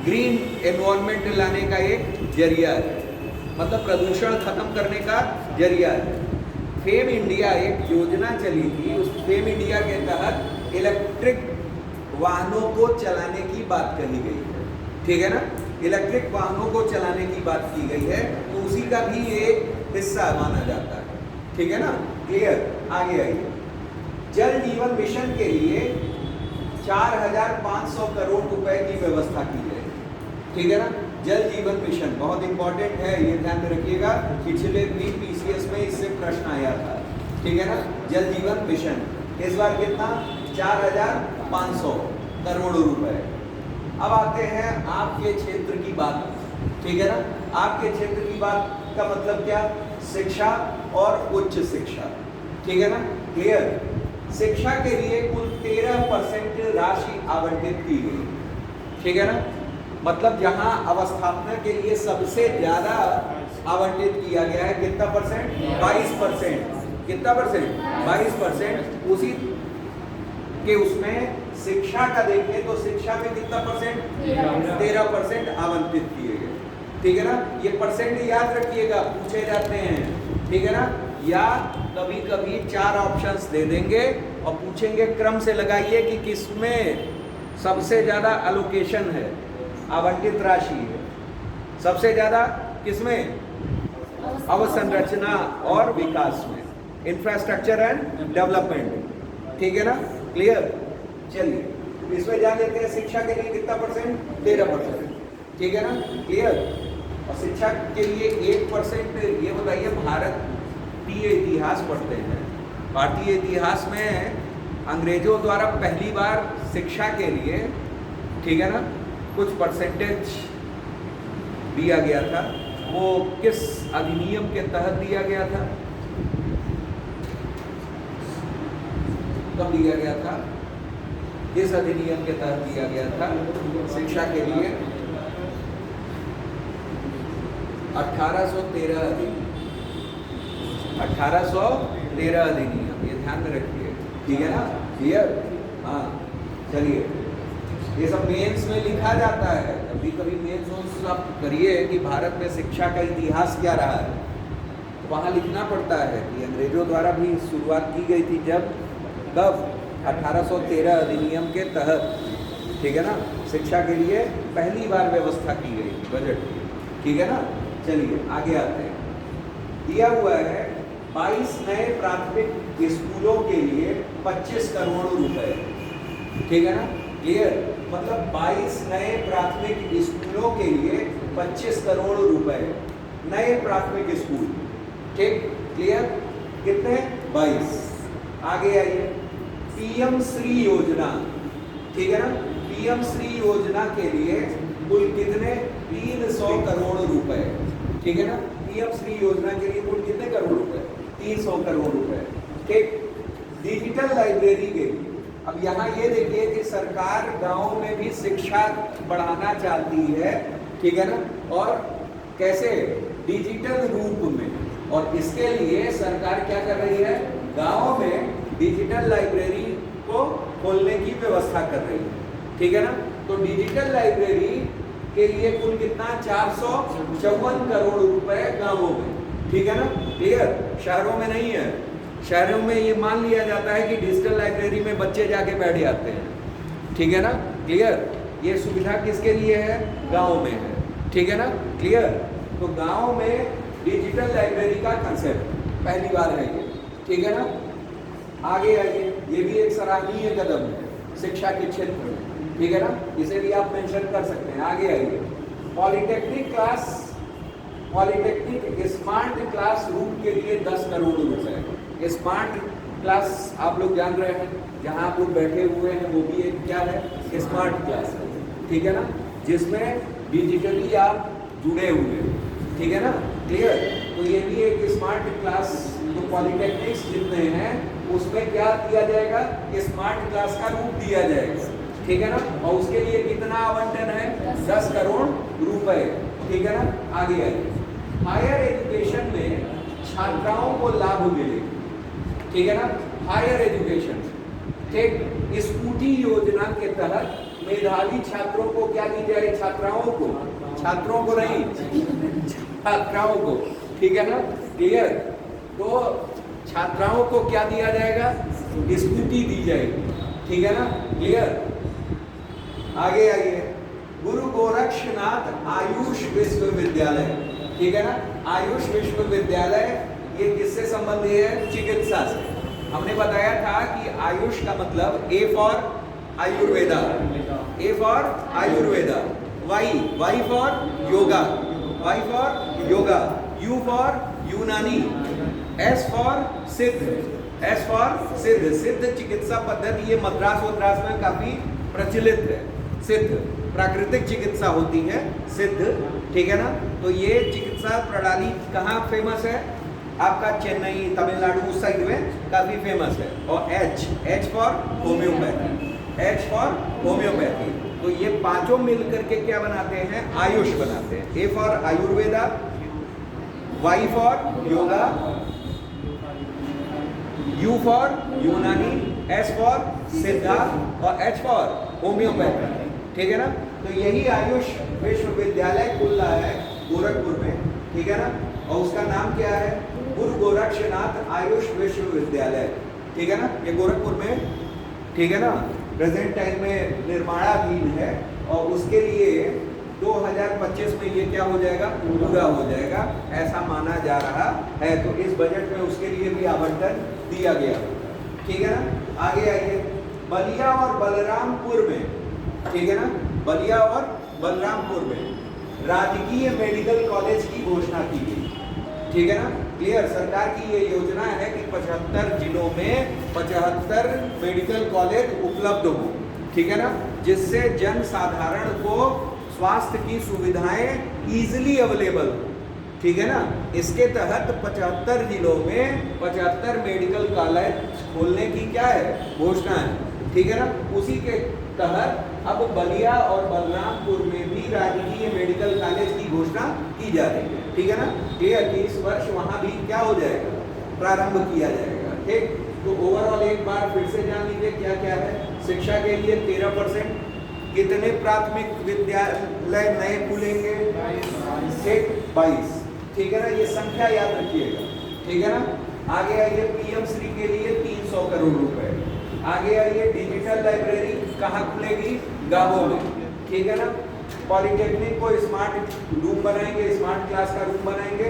ग्रीन एनवायरनमेंट लाने का एक जरिया है, मतलब प्रदूषण खत्म करने का जरिया है। फेम इंडिया एक योजना चली थी, उस फेम इंडिया के तहत इलेक्ट्रिक वाहनों को चलाने की बात कही गई है, ठीक है ना, इलेक्ट्रिक वाहनों को चलाने की बात की गई है। तो उसी का भी एक हिस्सा माना जाता है, ठीक है ना, क्लियर। आगे आइए। जल जीवन मिशन के लिए 4500 करोड़ रुपए की व्यवस्था की गई, ठीक है ना। जल जीवन मिशन बहुत इंपॉर्टेंट है, ये ध्यान में रखिएगा, पिछले भी पीसीएस में इससे प्रश्न आया था, ठीक है ना। जल जीवन मिशन इस बार कितना, 4500 करोड़ रुपए। अब आते हैं आपके क्षेत्र की बात, ठीक है ना। आपके क्षेत्र की बात का मतलब क्या, शिक्षा और उच्च शिक्षा, ठीक है ना, क्लियर। शिक्षा के लिए कुल 13% राशि आवंटित की गई, ठीक है ना। मतलब जहां अवस्थापना के लिए सबसे ज्यादा आवंटित किया गया है, कितना परसेंट, 22%, कितना परसेंट, 22%। उसी के उसमें शिक्षा का देखें तो शिक्षा में कितना परसेंट, 13% आवंटित किए गए, ठीक है ना। ये परसेंट याद रखिएगा, पूछे जाते हैं, ठीक है ना। या कभी कभी 4 ऑप्शंस दे देंगे और पूछेंगे क्रम से लगाइए कि किसमें सबसे ज्यादा एलोकेशन है, आवंटित राशि है सबसे ज्यादा किसमें, अवसंरचना और विकास में, इंफ्रास्ट्रक्चर एंड डेवलपमेंट, ठीक है ना, क्लियर। चलिए इसमें जान लेते हैं, शिक्षा के लिए कितना परसेंट, 13%, ठीक है ना, क्लियर। और शिक्षा के लिए 1%, ये बताइए, भारतीय इतिहास पढ़ते हैं, भारतीय इतिहास में अंग्रेजों द्वारा पहली बार शिक्षा के लिए, ठीक है ना, कुछ परसेंटेज दिया गया था। वो किस अधिनियम के तहत दिया गया था, कब दिया गया था, किस अधिनियम के तहत दिया गया था शिक्षा के लिए, 1813 अधिनियम, 1813 अधिनियम, ये ध्यान में रखिए, ठीक है ना, क्लियर। हाँ चलिए, ये सब मेंस में लिखा जाता है, कभी कभी मेंस आप करिए कि भारत में शिक्षा का इतिहास क्या रहा है, तो वहाँ लिखना पड़ता है कि अंग्रेजों द्वारा भी शुरुआत की गई थी, जब कब, 1813 अधिनियम के तहत, ठीक है ना, शिक्षा के लिए पहली बार व्यवस्था की गई बजट की, ठीक है ना। चलिए आगे आते हैं, दिया हुआ है 22 नए प्राथमिक स्कूलों के लिए 25 करोड़ रुपए, ठीक है ना, क्लियर। मतलब 22 नए प्राथमिक स्कूलों के लिए 25 करोड़ रुपए, नए प्राथमिक स्कूल, ठीक, क्लियर, कितने, 22। आगे आइए, पीएम श्री योजना, ठीक है ना, पीएम श्री योजना के लिए कुल कितने, 300 करोड़ रुपए, ठीक है ना। पीएम श्री योजना के लिए कुल कितने करोड़ रुपए, 300 करोड़ रुपए, ठीक। डिजिटल लाइब्रेरी के लिए अब यहाँ ये देखिए कि सरकार गांव में भी शिक्षा बढ़ाना चाहती है, ठीक है ना, और कैसे, डिजिटल रूप में। और इसके लिए सरकार क्या कर रही है, गांव में डिजिटल लाइब्रेरी को खोलने की व्यवस्था कर रही है, ठीक है ना। तो डिजिटल लाइब्रेरी के लिए कुल कितना, 454 करोड़ रुपए गांवों में, ठीक है ना, क्लियर। शहरों में नहीं है, शहरों में ये मान लिया जाता है कि डिजिटल लाइब्रेरी में बच्चे जाके बैठ जाते हैं, ठीक है ना, क्लियर। ये सुविधा किसके लिए है, गांव में है, ठीक है ना, क्लियर। तो गांव में डिजिटल लाइब्रेरी का कंसेप्ट पहली बार है ये, ठीक है ना। आगे आइए, ये भी एक सराहनीय कदम है शिक्षा के क्षेत्र में, ठीक है ना, इसे भी आप मेंशन कर सकते हैं। आगे आइए, polytechnic class, polytechnic smart class room के लिए 10 करोड़ रुपए। स्मार्ट क्लास आप लोग जान रहे हैं, जहां आप लोग बैठे हुए हैं वो भी एक क्या है, स्मार्ट क्लास है, ठीक है ना, जिसमें डिजिटली आप जुड़े हुए हैं, ठीक है ना, क्लियर। तो ये भी एक स्मार्ट क्लास, जो पॉलिटेक्निक्स जितने हैं उसमें क्या दिया जाएगा, स्मार्ट क्लास का रूप दिया जाएगा, ठीक है ना। और उसके लिए कितना आवंटन है, 10 करोड़ रुपए, ठीक है ना। आगे आइए, हायर एजुकेशन में छात्राओं को लाभ मिले, ठीक है ना, हायर एजुकेशन, ठीक। स्कूटी योजना के तहत मेधावी छात्रों को क्या दी जाए, छात्राओं को, छात्रों को नहीं, छात्राओं को, ठीक है ना, क्लियर। तो छात्राओं को क्या दिया जाएगा, स्कूटी दी जाएगी, ठीक है ना, क्लियर। आगे आइए, गुरु गोरक्षनाथ आयुष विश्वविद्यालय, ठीक है ना। आयुष विश्वविद्यालय ये किससे संबंधित है, चिकित्सा से। हमने बताया था कि आयुष का मतलब A for Ayurveda, A for Ayurveda, Y for yoga, Y for yoga, U for Unani, S for Siddha, S for Siddha. Siddha चिकित्सा पद्धति ये मद्रास वद्रास में काफी प्रचलित है। सिद्ध प्राकृतिक चिकित्सा होती है, सिद्ध, ठीक है ना। तो ये चिकित्सा प्रणाली कहाँ फेमस है, आपका चेन्नई, तमिलनाडु उस साइड में काफी फेमस है। और H for homeopathy, H for homeopathy. तो ये पांचों मिलकर के क्या बनाते हैं, आयुष बनाते हैं। A for Ayurveda, Y for yoga, U for Unani, S for Siddha और एच फॉर होम्योपैथी, ठीक है ना। तो यही आयुष विश्वविद्यालय खुल रहा है गोरखपुर में, ठीक है ना। और उसका नाम क्या है, गुरु गोरक्षनाथ आयुष विश्वविद्यालय, ठीक है ना। ये गोरखपुर में, ठीक है ना, प्रेजेंट टाइम में निर्माणाधीन है। और उसके लिए 2025 में ये क्या हो जाएगा, पूरा हो जाएगा, ऐसा माना जा रहा है। तो इस बजट में उसके लिए भी आवंटन दिया गया, ठीक है ना। आगे आइए, बलिया और बलरामपुर में, ठीक है ना, बलिया और बलरामपुर में राजकीय मेडिकल कॉलेज की घोषणा की गई, ठीक है ना, क्लियर। सरकार की ये योजना है कि 75 जिलों में 75 मेडिकल कॉलेज उपलब्ध हो, ठीक है ना, जिससे जन साधारण को स्वास्थ्य की सुविधाएं इजीली अवेलेबल हो, ठीक है ना। इसके तहत 75 जिलों में 75 मेडिकल कॉलेज खोलने की क्या है, घोषणा है, ठीक है ना। उसी के तहत अब बलिया और बलरामपुर में भी राजकीय मेडिकल कॉलेज की घोषणा की जा रही है, ठीक है ना, क्लियर। कि इस वर्ष वहां भी क्या हो जाएगा, प्रारंभ किया जाएगा, ठीक। तो ओवरऑल एक बार फिर से जान लीजिए क्या क्या है। शिक्षा के लिए 13%, कितने प्राथमिक विद्यालय नए खुलेंगे, ठीक, 22, ठीक है ना, ये संख्या याद रखिएगा, ठीक है ना। आगे आइए, पीएम श्री के लिए 300 करोड़ रुपए। आगे आइए, डिजिटल लाइब्रेरी कहाँ खुलेगी, गांवों में, ठीक है ना। पॉलिटेक्निक को स्मार्ट रूम बनाएंगे, स्मार्ट क्लास का रूम बनाएंगे।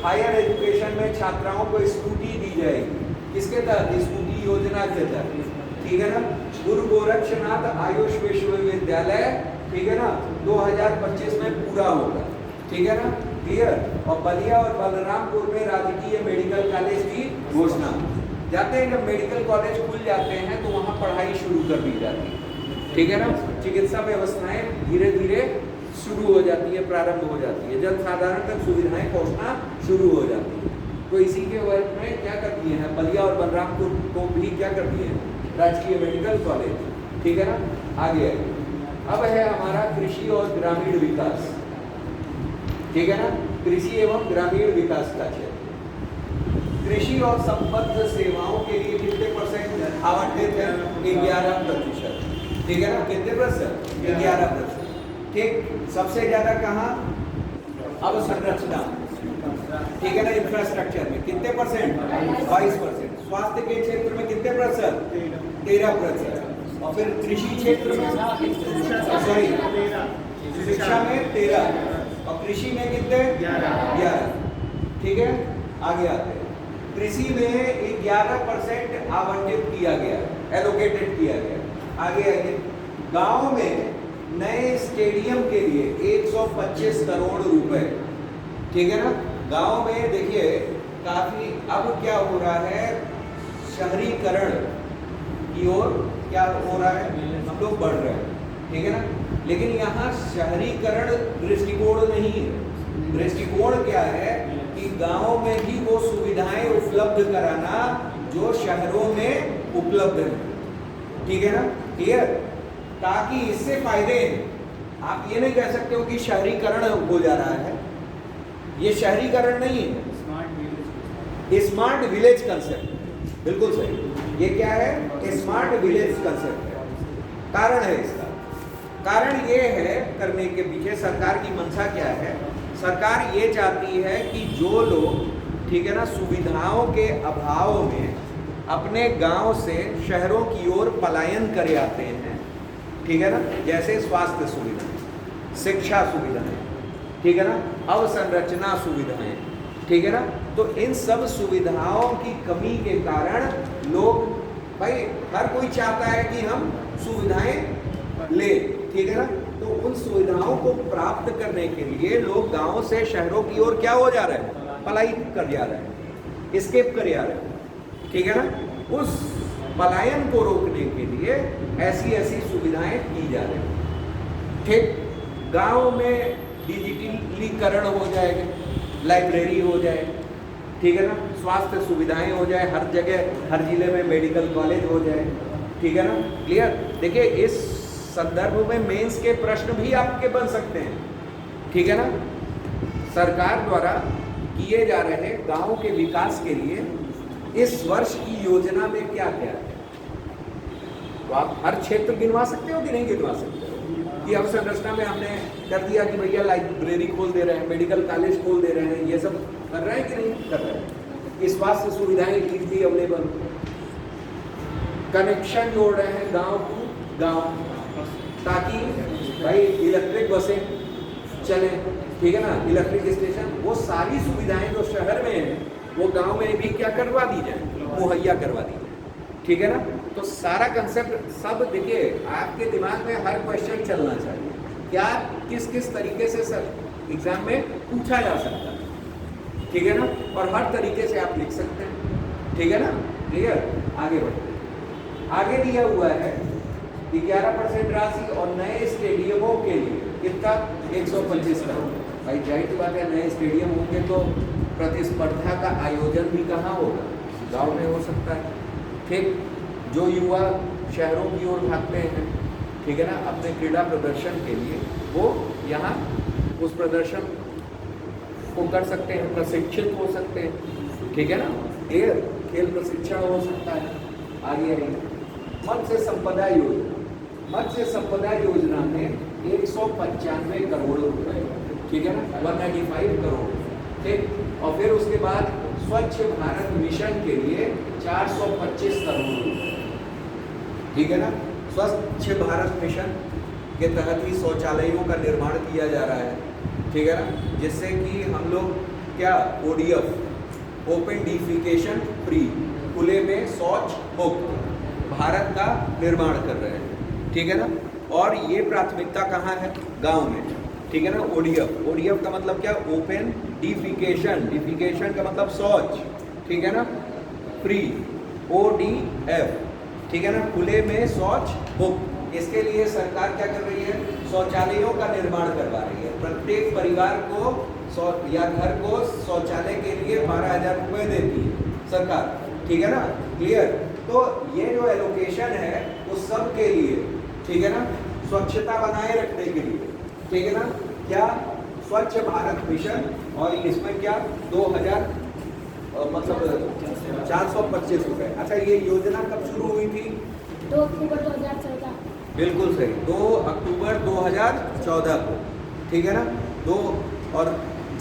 हायर एजुकेशन में छात्राओं को स्कूटी दी जाएगी, किसके तहत, स्कूटी योजना के तहत, ठीक है ना। गुरु गोरक्षनाथ आयुष विश्वविद्यालय, ठीक है ना, 2025 में पूरा होगा, ठीक है ना, क्लियर। और बलिया और बलरामपुर में राजकीय मेडिकल कॉलेज की घोषणा। जाते हैं जब मेडिकल कॉलेज खुल जाते हैं तो वहाँ पढ़ाई शुरू कर दी जाती है, ठीक है ना। चिकित्सा व्यवस्थाएं धीरे धीरे शुरू हो जाती है, प्रारंभ हो जाती है, जन साधारण तक सुविधाएं पहुँचना शुरू हो जाती है। तो इसी के वजह में क्या कर दिए हैं, बलिया और बलरामपुर को भी क्या कर दिए हैं, राजकीय मेडिकल कॉलेज, ठीक है ना। आगे अब है हमारा कृषि और ग्रामीण विकास, ठीक है ना, कृषि एवं ग्रामीण विकास का क्षेत्र। कृषि और संबद्ध सेवाओं के लिए कितने % आवंटित है? 11%, ठीक है ना। कितने %? 11%, ठीक। सबसे ज्यादा कहाँ? अवसंरचना, ठीक है ना, इंफ्रास्ट्रक्चर में कितने %? 22%। स्वास्थ्य के क्षेत्र में कितने %? 13%। और फिर कृषि क्षेत्र में, सॉरी, शिक्षा में 13 और कृषि में कितने? 11, ठीक है। आगे आते हैं, कृषि में 11% आवंटित किया गया, एलोकेटेड किया गया। आगे आइए, गांव में नए स्टेडियम के लिए 125 करोड़ रुपए, ठीक है ना। गांव में देखिए काफी अब क्या हो रहा है, शहरीकरण की ओर क्या हो रहा है, हम लोग बढ़ रहे हैं, ठीक है ना। लेकिन यहाँ शहरीकरण दृष्टिकोण नहीं है। दृष्टिकोण क्या है कि गांव में ही वो सुविधाएं उपलब्ध कराना जो शहरों में उपलब्ध है, ठीक है ना, क्लियर। ताकि इससे फायदे हैं। आप ये नहीं कह सकते हो कि शहरीकरण हो जा रहा है, ये शहरीकरण नहीं है, स्मार्ट विलेज कंसेप्ट, बिल्कुल सही। ये क्या है? स्मार्ट विलेज कंसेप्ट है। कारण है इसका, कारण ये है करने के पीछे सरकार की मंशा क्या है। सरकार ये चाहती है कि जो लोग, ठीक है ना, सुविधाओं के अभाव में अपने गांव से शहरों की ओर पलायन करे आते हैं, ठीक है ना, जैसे स्वास्थ्य सुविधाएं, शिक्षा सुविधाएं, ठीक है ना, अवसंरचना सुविधाएं, ठीक है ना। तो इन सब सुविधाओं की कमी के कारण लोग, भाई हर कोई चाहता है कि हम सुविधाएं ले, ठीक है ना। तो उन सुविधाओं को प्राप्त करने के लिए लोग गांव से शहरों की ओर क्या हो जा रहे हैं? पलायन कर जा रहे हैं, स्केप कर जा रहे हैं, ठीक है ना। उस पलायन को रोकने के लिए ऐसी ऐसी सुविधाएं की जा रही हैं, ठीक। गांव में डिजिटलीकरण हो जाएगा, लाइब्रेरी हो जाए, ठीक है ना, स्वास्थ्य सुविधाएं हो जाए, हर जगह हर जिले में मेडिकल कॉलेज हो जाए, ठीक है ना, क्लियर। देखिए इस संदर्भ में मेंस के प्रश्न भी आपके बन सकते हैं, ठीक है ना। सरकार द्वारा किए जा रहे गांव के विकास के लिए इस वर्ष की योजना में क्या क्या है, तो आप हर क्षेत्र गिनवा सकते हो कि नहीं गिनवा सकते हो? कि अवसंरचना में हमने कर दिया कि भैया लाइब्रेरी खोल दे रहे हैं, मेडिकल कॉलेज खोल दे रहे हैं, ये सब कर रहे हैं कि नहीं कर रहे हैं? स्वास्थ्य सुविधाएं इजली अवेलेबल, कनेक्शन जोड़ रहे हैं गांव को गांव, ताकि भाई इलेक्ट्रिक बसें चले, ठीक है ना, इलेक्ट्रिक स्टेशन, वो सारी सुविधाएं जो शहर में है वो गांव में भी क्या करवा दी जाए, मुहैया करवा दी जाए, ठीक है ना। तो सारा कंसेप्ट सब देखिए आपके दिमाग में हर क्वेश्चन चलना चाहिए, क्या किस किस तरीके से सर एग्जाम में पूछा जा सकता है, ठीक है ना, और हर तरीके से आप लिख सकते हैं, ठीक है ना, क्लियर। आगे बढ़ते हैं, आगे दिया हुआ है 11% राशि और नए स्टेडियमों के लिए कितना? 125 करोड़। भाई जाहिर सी बात है, नए स्टेडियम होंगे तो प्रतिस्पर्धा का आयोजन भी कहाँ होगा? गांव में हो सकता है, ठीक। जो युवा शहरों की ओर भागते हैं, ठीक है ना, अपने क्रीड़ा प्रदर्शन के लिए, वो यहाँ उस प्रदर्शन को कर सकते हैं, प्रशिक्षित हो सकते हैं, ठीक है ना, क्लियर। खेल प्रशिक्षण हो सकता है। आगे आइए, मत्स्य संपदा योजना। मत्स्य संपदा योजना में 195 करोड़ रुपए, ठीक है ना, 195 करोड़, ठीक। और फिर उसके बाद स्वच्छ भारत मिशन के लिए 425 करोड़ रुपए, ठीक है ना। स्वच्छ भारत मिशन के तहत ही शौचालयों का निर्माण किया जा रहा है, ठीक है ना, जिससे कि हम लोग क्या ODF, ओपन डिफिकेशन फ्री, खुले में शौच मुक्त भारत का निर्माण कर रहे हैं, ठीक है ना। और ये प्राथमिकता कहाँ है? गांव में, ठीक है ना। ODF का मतलब क्या? ओपन डिफिकेशन, डिफिकेशन का मतलब शौच, ठीक है ना, फ्री, ODF, ठीक है ना, खुले में शौच मुक्त। इसके लिए सरकार क्या कर रही है? शौचालयों का निर्माण करवा रही है। प्रत्येक परिवार को या घर को शौचालय के लिए 12,000 रुपए देती है सरकार, ठीक है ना, क्लियर। तो ये जो एलोकेशन है वो सब के लिए, ठीक है ना, स्वच्छता बनाए रखने के लिए, ठीक है ना, क्या स्वच्छ भारत मिशन, और इसमें क्या 2000 मतलब 425 रुपए। अच्छा, ये योजना कब शुरू हुई थी? 2 अक्टूबर 2014। बिल्कुल सही, 2 अक्टूबर 2014 को, ठीक है ना। दो, और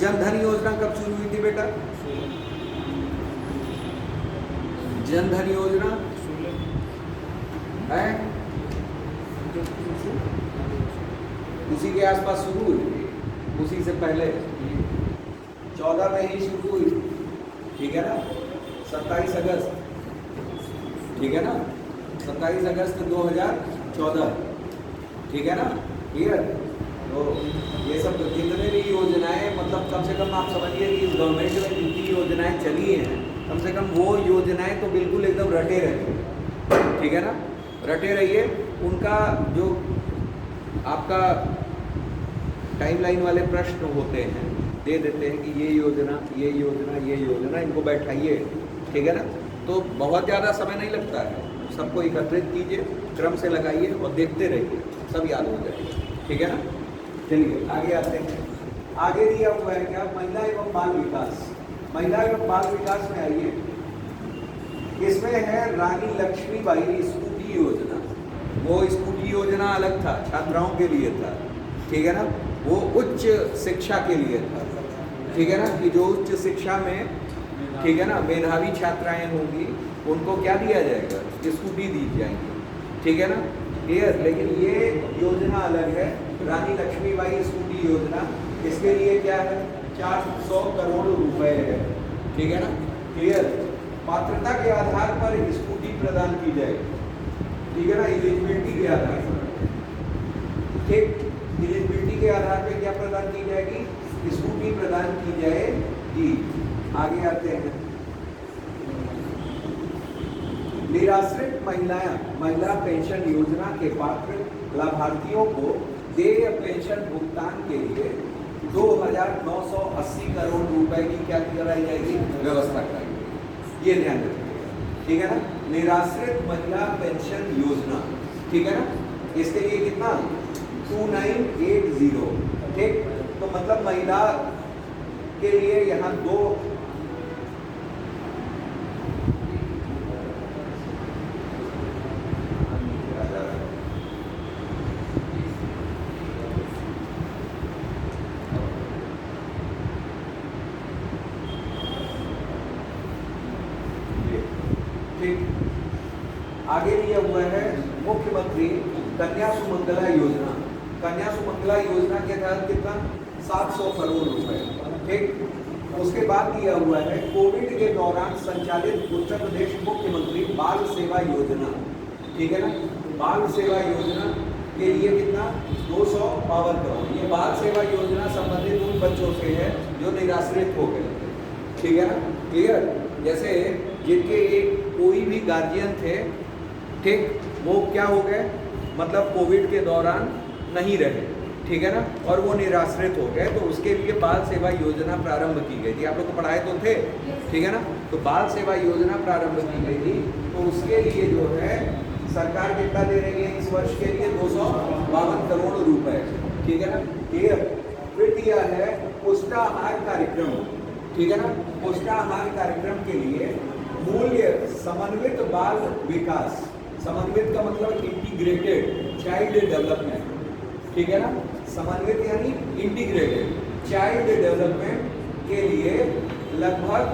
जन धन योजना कब शुरू हुई थी बेटा? जन धन योजना है उसी के आसपास शुरू हुई, उसी से पहले 14 में ही शुरू हुई, ठीक है ना, 27 अगस्त, ठीक है ना, 27 अगस्त 2014, ठीक है ना, क्लियर। तो ये सब जितने भी योजनाएं, मतलब कम से कम आप समझिए कि इस गवर्नमेंट में जितनी योजनाएं चली हैं, कम से कम वो योजनाएं तो बिल्कुल एकदम रटे रहिए, ठीक है ना, रटे रहिए। उनका जो आपका टाइमलाइन वाले प्रश्न होते हैं, दे देते हैं कि ये योजना, ये योजना, ये योजना, इनको बैठाइए, ठीक है ना, तो बहुत ज़्यादा समय नहीं लगता है। सबको एकत्रित कीजिए, क्रम से लगाइए और देखते रहिए, सब याद हो जाएगा, ठीक है ना। चलिए आगे आते हैं। आगे दिया हुआ है क्या? महिला एवं बाल विकास। महिला एवं बाल विकास में आइए, इसमें है रानी लक्ष्मीबाई स्कूटी योजना। वो स्कूटी योजना अलग था, छात्राओं के लिए था, ठीक है ना, वो उच्च शिक्षा के लिए था, ठीक है ना, कि जो उच्च शिक्षा में, ठीक है ना, मेधावी छात्राएं होंगी, उनको क्या दिया जाएगा? स्कूटी दी जाएगी, ठीक है ना, क्लियर। लेकिन ये योजना अलग है, रानी लक्ष्मीबाई स्कूटी योजना। इसके लिए क्या है? 400 करोड़ रुपए है, ठीक है ना, क्लियर। पात्रता के आधार पर स्कूटी प्रदान की जाएगी, ठीक है ना, एलिजिबिलिटी के आधार पर, ठीक, एलिजिबिलिटी के आधार पर क्या प्रदान की जाएगी? स्कूटी प्रदान की जाएगी। आगे आते हैं। निराश्रित महिला पेंशन योजना के पात्र लाभार्थियों को देय पेंशन भुगतान के लिए 2,980 करोड़ रुपए की क्या कराई जाएगी? व्यवस्था कराई जाएगी। ये ध्यान रखिए, ठीक है ना, निराश्रित महिला पेंशन योजना, ठीक है ना। इसके लिए कितना? 2980, ठीक। तो मतलब महिला के लिए यहाँ दो आगे दिया हुआ है मुख्यमंत्री कन्या सुमंगला योजना। कन्या सुमंगला योजना के तहत कितना? 700 करोड़ रुपए, ठीक। उसके बाद दिया हुआ है कोविड के दौरान संचालित उत्तर प्रदेश मुख्यमंत्री बाल सेवा योजना, ठीक है ना। बाल सेवा योजना के लिए कितना? 252 करोड़। ये बाल सेवा योजना संबंधित उन बच्चों से है जो निराश्रित हो गए, ठीक है ना, क्लियर। जैसे जिनके एक कोई भी गार्जियन थे, ठीक, वो क्या हो गए, मतलब कोविड के दौरान नहीं रहे, ठीक है ना, और वो निराश्रित हो गए, तो उसके लिए बाल सेवा योजना प्रारंभ की गई थी। आप लोग को पढ़ाए तो थे, ठीक है ना। तो बाल सेवा योजना प्रारंभ की गई थी, तो उसके लिए जो है सरकार कितना दे रही है इस वर्ष के लिए? 252 करोड़ रुपए, ठीक है ना, क्लियर। फिर दिया है पुष्टाहार कार्यक्रम, ठीक है ना। पुष्टाहार कार्यक्रम के लिए मूल्य समन्वित बाल विकास, समन्वित का मतलब इंटीग्रेटेड चाइल्ड डेवलपमेंट, ठीक है ना, समन्वित यानी इंटीग्रेटेड चाइल्ड डेवलपमेंट के लिए लगभग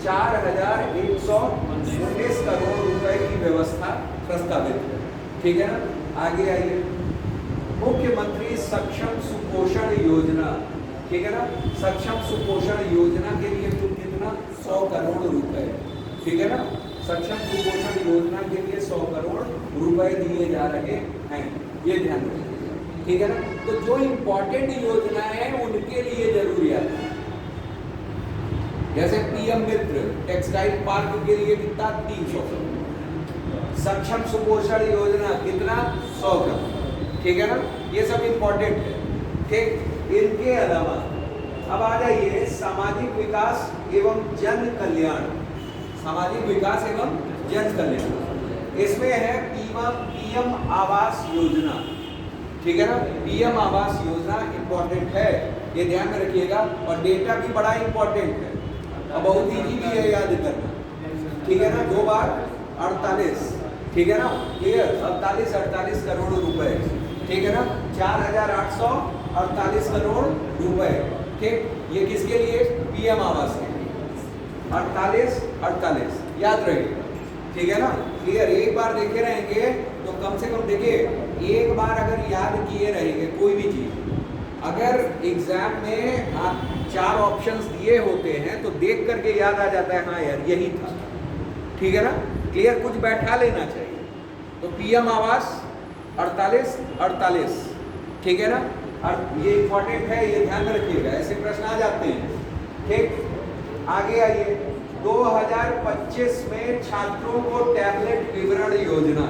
4,119 करोड़ रुपए की व्यवस्था प्रस्तावित है, ठीक है ना। आगे आइए, मुख्यमंत्री सक्षम सुपोषण योजना, ठीक है ना। सक्षम सुपोषण योजना के लिए कुल कितना? 100 करोड़ रुपए, ठीक है ना। सक्षम सुपोषण योजना के लिए 100 करोड़ रुपए दिए जा रहे हैं, ये ध्यान रखिए, ठीक है ना। तो जो इम्पोर्टेंट योजनाएं हैं उनके लिए जरूरियात है, जैसे पीएम मित्र टेक्सटाइल पार्क के लिए कितना? 300 करोड़। सक्षम सुपोषण योजना कितना? 100 करोड़, ठीक है ना। ये सब इम्पोर्टेंट है, ठीक। इनके अलावा अब आ जाइए सामाजिक विकास एवं जन कल्याण। सामाजिक विकास एवं जन कल्याण, इसमें है पीएम आवास योजना, ठीक है ना। पीएम आवास योजना इंपॉर्टेंट है, ये ध्यान में रखिएगा। और डेटा भी बड़ा इंपॉर्टेंट है और बहुत ईजी भी है याद करना, ठीक है ना। 2 बार 48, ठीक है ना, क्लियर। 48 करोड़ रुपए, ठीक है ना। 4,848 करोड़ रुपए, ठीक। ये किसके लिए? पीएम आवास के लिए। 48 याद रहिएगा, ठीक है ना, क्लियर। एक बार देखे रहेंगे तो कम से कम देखिए, एक बार अगर याद किए रहेंगे कोई भी चीज, अगर एग्जाम में आप 4 ऑप्शंस दिए होते हैं तो देख करके याद आ जाता है, हाँ यार यही था, ठीक है ना, क्लियर। कुछ बैठा लेना चाहिए। तो पीएम आवास 48, ठीक है ना। और ये इंपॉर्टेंट है, ये ध्यान में रखिएगा, ऐसे प्रश्न आ जाते हैं, ठीक। आगे आइए, 2025 में छात्रों को टैबलेट वितरण योजना,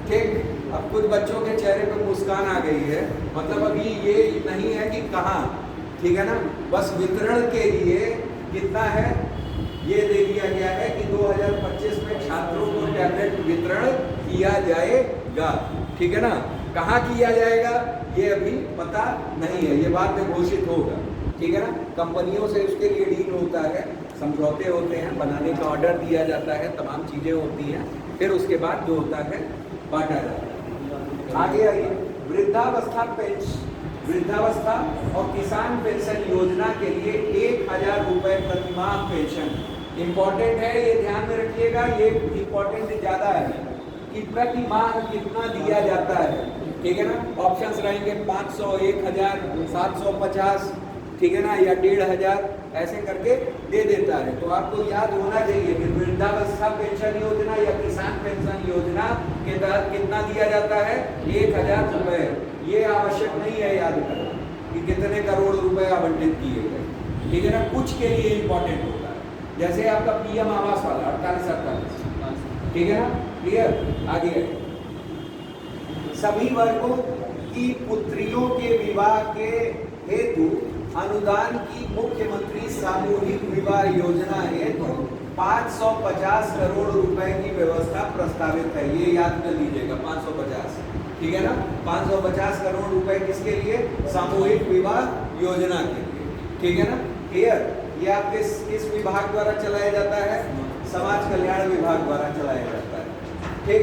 ठीक। अब कुछ बच्चों के चेहरे पे मुस्कान आ गई है, मतलब अभी ये नहीं है कि कहाँ, ठीक है ना। बस वितरण के लिए कितना है ये दे दिया गया है कि 2025 में छात्रों को टैबलेट वितरण किया जाएगा, ठीक है ना। कहाँ किया जाएगा ये अभी पता नहीं है, ये बाद में घोषित होगा, ठीक है ना। कंपनियों से उसके लिए डील होता है, समझौते होते हैं, बनाने का ऑर्डर दिया जाता है, तमाम चीज़ें होती हैं, फिर उसके बाद जो होता है बांटा जाता है। आगे आइए, वृद्धावस्था और किसान पेंशन योजना के लिए 1,000 रुपए प्रति माह पेंशन इंपॉर्टेंट है, ये ध्यान में रखिएगा। ये इंपॉर्टेंट ज़्यादा है कि प्रति माह कितना दिया जाता है, ठीक है ना। ऑप्शंस रहेंगे 500, 1,000, 750, ठीक है ना, या 1,500, ऐसे करके दे देता है। तो आपको याद होना चाहिए कि वृद्धावस्था पेंशन योजना या किसान पेंशन योजना के तहत कितना दिया जाता है? 1,000 रुपए। ये आवश्यक नहीं है याद करना कि कितने करोड़ रुपए आवंटित किए गए, ठीक है ना। कुछ के लिए इंपॉर्टेंट होता है, जैसे आपका पीएम आवास वाला 48, ठीक है ना, क्लियर। आगे, सभी वर्गों की पुत्रियों के विवाह के हेतु अनुदान की मुख्यमंत्री सामूहिक विवाह योजना हेतु 550 करोड़ रुपए की व्यवस्था प्रस्तावित है। ये याद कर लीजिएगा, 550, ठीक है ना। 550 करोड़ रुपए किसके लिए? सामूहिक विवाह योजना के लिए, ठीक है ना, क्लियर। ये आप किस विभाग द्वारा चलाया जाता है? समाज कल्याण विभाग द्वारा चलाया जाता है, ठीक।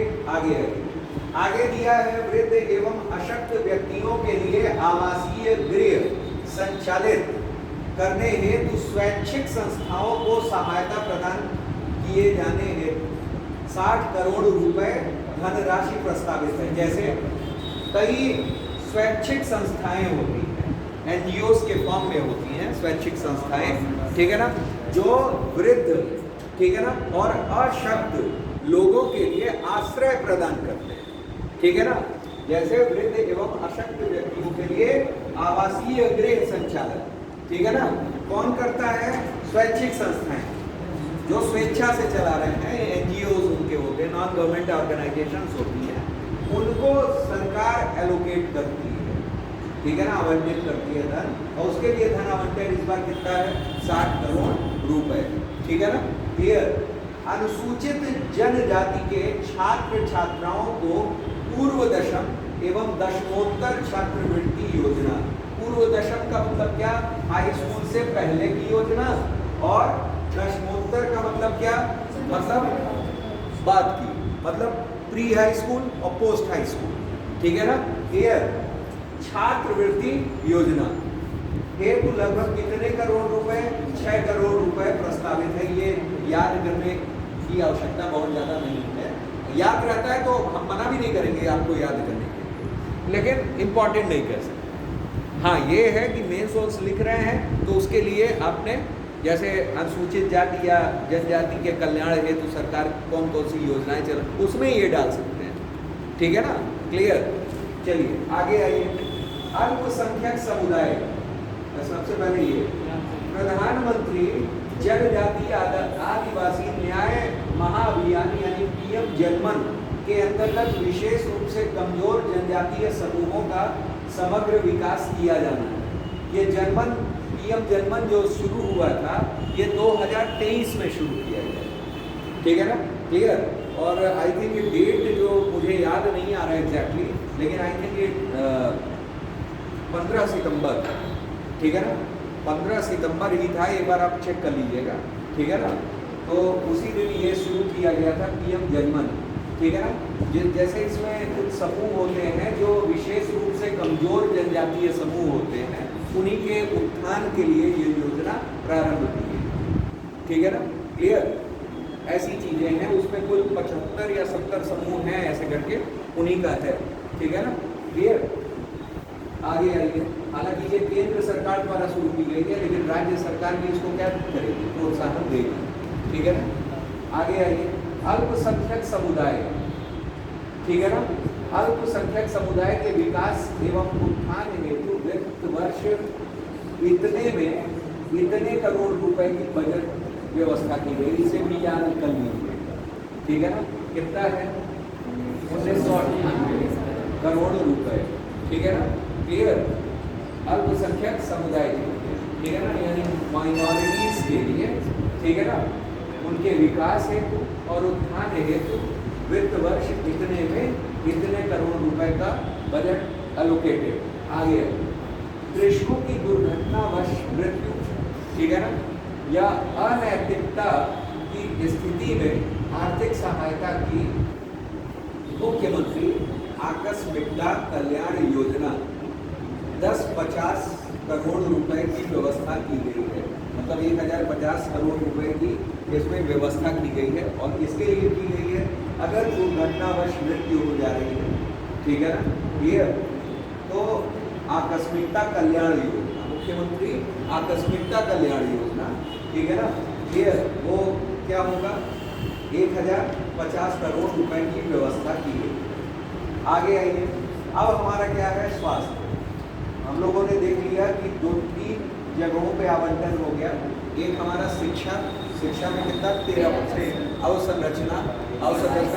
आगे दिया है, वृद्ध एवं अशक्त व्यक्तियों के लिए आवासीय गृह संचालित करने हेतु स्वैच्छिक संस्थाओं को सहायता प्रदान किए जाने हेतु 60 करोड़ रुपए धनराशि प्रस्तावित है। जैसे कई स्वैच्छिक संस्थाएं होती हैं, एनजीओस के फॉर्म में होती हैं स्वैच्छिक संस्थाएं, ठीक है ना, जो वृद्ध, ठीक है ना, और अशक्त लोगों के लिए आश्रय प्रदान करते हैं, ठीक है ना। जैसे वृद्ध एवं अशक्त व्यक्तियों के लिए आवासीय गृह संचालन, ठीक है ना, कौन करता है? स्वैच्छिक संस्थाएं जो स्वेच्छा से चला रहे हैं, एनजीओज उनके होते हैं, नॉन गवर्नमेंट ऑर्गेनाइजेशंस होती हैं, उनको सरकार एलोकेट करती है, ठीक है ना, आवंटित करती है धन। और उसके लिए धन आवंटन इस बार कितना है? 60 करोड़ रुपए, ठीक है ना, क्लियर। अनुसूचित जनजाति के छात्र छात्राओं को पूर्व दशम एवं दशमोत्तर छात्रवृत्ति योजना। पूर्व दशम का मतलब क्या? हाई स्कूल से पहले की योजना, और दशमोत्तर का मतलब क्या? मतलब बाद की, मतलब प्री हाई स्कूल और पोस्ट हाई स्कूल, ठीक है ना, क्लियर। छात्रवृत्ति योजना हेतु लगभग कितने करोड़ रुपए? 6 करोड़ रुपए प्रस्तावित है। ये याद करने की आवश्यकता बहुत ज़्यादा नहीं है, याद रहता है तो हम मना भी नहीं करेंगे आपको याद करने के लिए, लेकिन इम्पॉर्टेंट नहीं कह सकते। हाँ, ये है कि मेन सोर्स लिख रहे हैं तो उसके लिए आपने जैसे अनुसूचित जाति या जनजाति के कल्याण हेतु सरकार कौन कौन सी योजनाएं चल, उसमें ये डाल सकते हैं, ठीक है ना, क्लियर। चलिए आगे आइए, अल्पसंख्यक समुदाय। सबसे पहले ये प्रधानमंत्री जनजातीय आदिवासी न्याय महाअभियान यानी पीएम जनमन के अंतर्गत विशेष रूप से कमजोर जनजातीय समूहों का समग्र विकास किया जाना है। ये जनमन, पीएम जनमन जो शुरू हुआ था, ये 2023 में शुरू किया गया, ठीक है ना, क्लियर। और आई थिंक ये डेट जो मुझे याद नहीं आ रहा है एग्जैक्टली, लेकिन आई थिंक ये 15 सितंबर, ठीक है ना, 15 सितंबर ही था, एक बार आप चेक कर लीजिएगा, ठीक है ना। तो उसी दिन ये शुरू किया गया था पीएम जनमन, ठीक है ना। जैसे इसमें कुछ समूह होते हैं जो विशेष रूप से कमजोर जनजातीय समूह होते हैं, उन्हीं के उत्थान के लिए ये योजना प्रारंभ की है, ठीक है ना, क्लियर। ऐसी चीजें हैं, उसमें कुल 75 या 70 समूह हैं ऐसे करके, उन्हीं का है, ठीक है ना, क्लियर। आगे आइए, हालांकि ये केंद्र सरकार द्वारा शुरू की गई है, लेकिन राज्य सरकार भी इसको क्या करेगी, प्रोत्साहन देगी, ठीक है ना। आगे आइए, अल्पसंख्यक समुदाय, ठीक है ना, अल्पसंख्यक समुदाय के विकास एवं उत्थान हेतु वित्त वर्ष इतने करोड़ रुपए की बजट व्यवस्था की गई। इसे भी याद कर लीजिए, ठीक है ना, कितना है, 1998 करोड़ रुपए, ठीक है ना, क्लियर। अल्पसंख्यक समुदाय के लिए, ठीक है ना, यानी माइनॉरिटीज के लिए, ठीक है ना, उनके विकास हेतु और उत्थान हेतु वित्त वर्ष इतने करोड़ रुपए का बजट एलोकेटेड। आगे, कृषकों की दुर्घटनावश मृत्यु, ठीक है ना, या अनैतिकता की स्थिति में आर्थिक सहायता की मुख्यमंत्री आकस्मिकता कल्याण योजना 10-50 करोड़ रुपए की व्यवस्था की गई है। मतलब 1050 करोड़ रुपए की इसमें व्यवस्था की गई है, और इसके लिए की गई है अगर दुर्घटनावश मृत्यु हो जा रही है, ठीक है ना, क्लियर। तो आकस्मिकता कल्याण योजना, मुख्यमंत्री आकस्मिकता कल्याण योजना, ठीक है ना, क्लियर, वो क्या होगा, 1050 करोड़ रुपए की व्यवस्था की गई। आगे आइए, अब हमारा क्या है, स्वास्थ्य। हम लोगों ने देख लिया कि 2-3 जगहों पे आवंटन हो गया। एक हमारा शिक्षा में कितना, 13%, अवसंरचना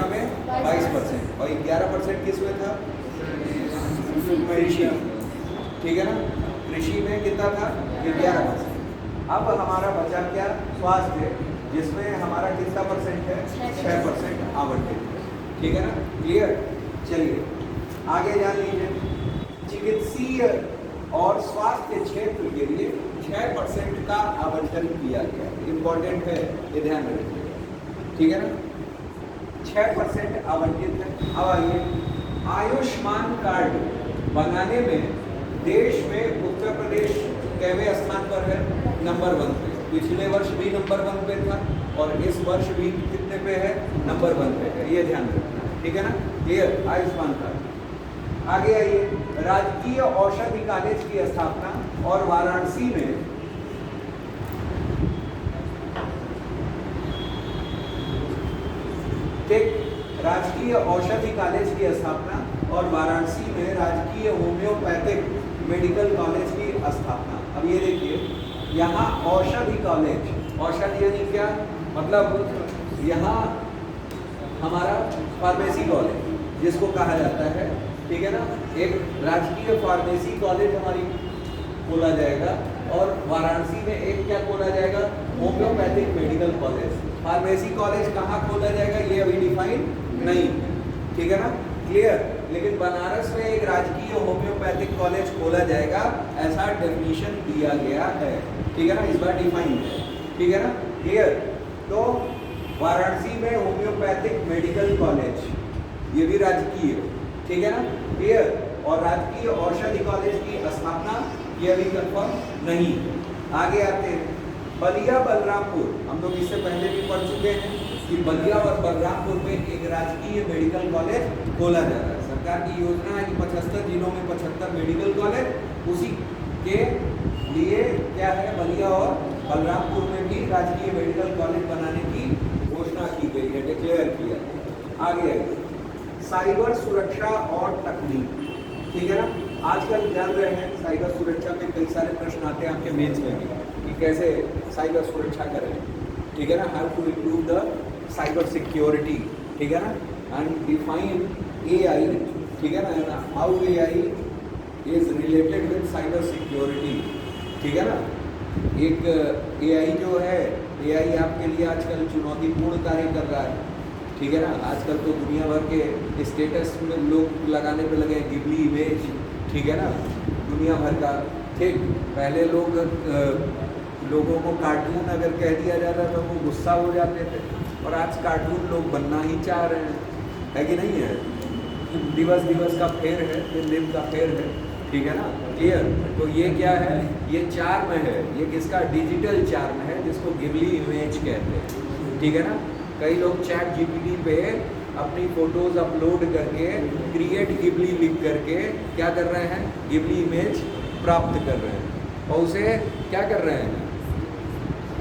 में 22%, और 11% किस में था, कृषि, ठीक है ना, कृषि में कितना था, 11%। अब हमारा बचा क्या, स्वास्थ्य, जिसमें हमारा कितना परसेंट है, 6% आवंटित है, ठीक है ना, क्लियर। चलिए आगे जान लीजिए, चिकित्सीय और स्वास्थ्य क्षेत्र के लिए 6% का आवंटन किया गया। इंपॉर्टेंट है, ये ध्यान रखिएगा, ठीक है ना, 6% आवंटित है। अब आइए, आयुष्मान कार्ड बनाने में देश में उत्तर प्रदेश कैवे स्थान पर है, नंबर 1 पे। पिछले वर्ष भी नंबर 1 पे था, और इस वर्ष भी कितने पे है, नंबर 1 पे है, ये ध्यान रखना, ठीक है ना, क्लियर। आयुष्मान कार्ड। आगे आइए, राजकीय औषधि कॉलेज की स्थापना और वाराणसी में राजकीय औषधि कॉलेज की स्थापना और वाराणसी में राजकीय होम्योपैथिक मेडिकल कॉलेज की स्थापना। अब ये देखिए, यहाँ औषधि कॉलेज, औषधि यानी क्या, मतलब यहाँ हमारा फार्मेसी कॉलेज जिसको कहा जाता है, ठीक है ना, एक राजकीय फार्मेसी कॉलेज हमारी खोला जाएगा, और वाराणसी में एक क्या खोला जाएगा, homeopathic medical college. Pharmacy college कहाँ खोला जाएगा ये अभी डिफाइन नहीं, ठीक है ना, क्लियर। लेकिन बनारस में एक राजकीय होम्योपैथिक कॉलेज खोला जाएगा, ऐसा डेफिनेशन दिया गया है, ठीक है ना, इस बार डिफाइन है, ठीक है ना, क्लियर। तो वाराणसी में होम्योपैथिक मेडिकल कॉलेज, ये भी राजकीय, ठीक है ना, क्लियर। और राजकीय औषधि कॉलेज की स्थापना ये भी कंफर्म नहीं। आगे आते हैं, बलिया बलरामपुर, हम लोग इससे पहले भी पढ़ चुके हैं कि बलिया और बलरामपुर में एक राजकीय मेडिकल कॉलेज खोला जा रहा है। सरकार की योजना है कि 75 जिलों में 75 मेडिकल कॉलेज, उसी के लिए क्या है, बलिया और बलरामपुर में भी राजकीय मेडिकल कॉलेज बनाने की घोषणा की गई है, डिक्लेयर किया। आगे साइबर सुरक्षा और तकनीक, ठीक है ना, आजकल जान रहे हैं साइबर सुरक्षा में कई सारे प्रश्न आते हैं आपके मेंस में भी कि कैसे साइबर सुरक्षा करें, ठीक है ना, how to improve the cyber security, ठीक है ना, एंड डिफाइन AI, ठीक है ना, how AI is related with cyber security, ठीक है ना। एक AI जो है, AI आपके लिए आजकल चुनौतीपूर्ण कार्य कर रहा है, ठीक है ना। आजकल तो दुनिया भर के स्टेटस में लोग लगाने पे लगे गिबली इमेज, ठीक है ना, दुनिया भर का। ठीक, पहले लोगों को कार्टून अगर कह दिया जाता तो वो गुस्सा हो जाते थे, और आज कार्टून लोग बनना ही चाह रहे हैं, है कि नहीं है। दिवस का फेर है, दिन का फेर है, ठीक है ना, क्लियर। तो ये क्या है, ये चार्म है, ये किसका, डिजिटल चार्म है, जिसको गिबली इमेज कहते हैं, ठीक है ना। कई लोग चैट जीपीटी पे अपनी फोटोज अपलोड करके क्रिएट गिबली लिख करके क्या कर रहे हैं, गिबली इमेज प्राप्त कर रहे हैं, और उसे क्या कर रहे हैं,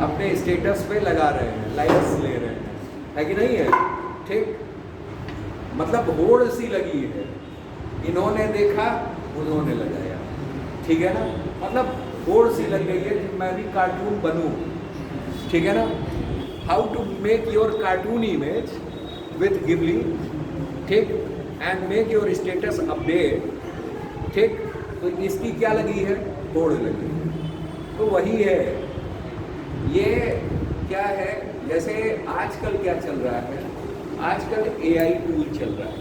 अपने स्टेटस पे लगा रहे हैं, लाइक्स ले रहे हैं, है कि नहीं है। ठीक, मतलब होड़ सी लगी है, इन्होंने देखा उन्होंने लगाया, ठीक है ना, मतलब होड़ सी लग गई है कि मैं भी कार्टून बनूं, ठीक है ना। How to make your cartoon image with Ghibli, ठीक, and make your status update, ठीक। तो इसकी क्या लगी है, होड़ लगी है। तो वही है, ये क्या है, जैसे आजकल क्या चल रहा है, आजकल एआई टूल चल रहा है,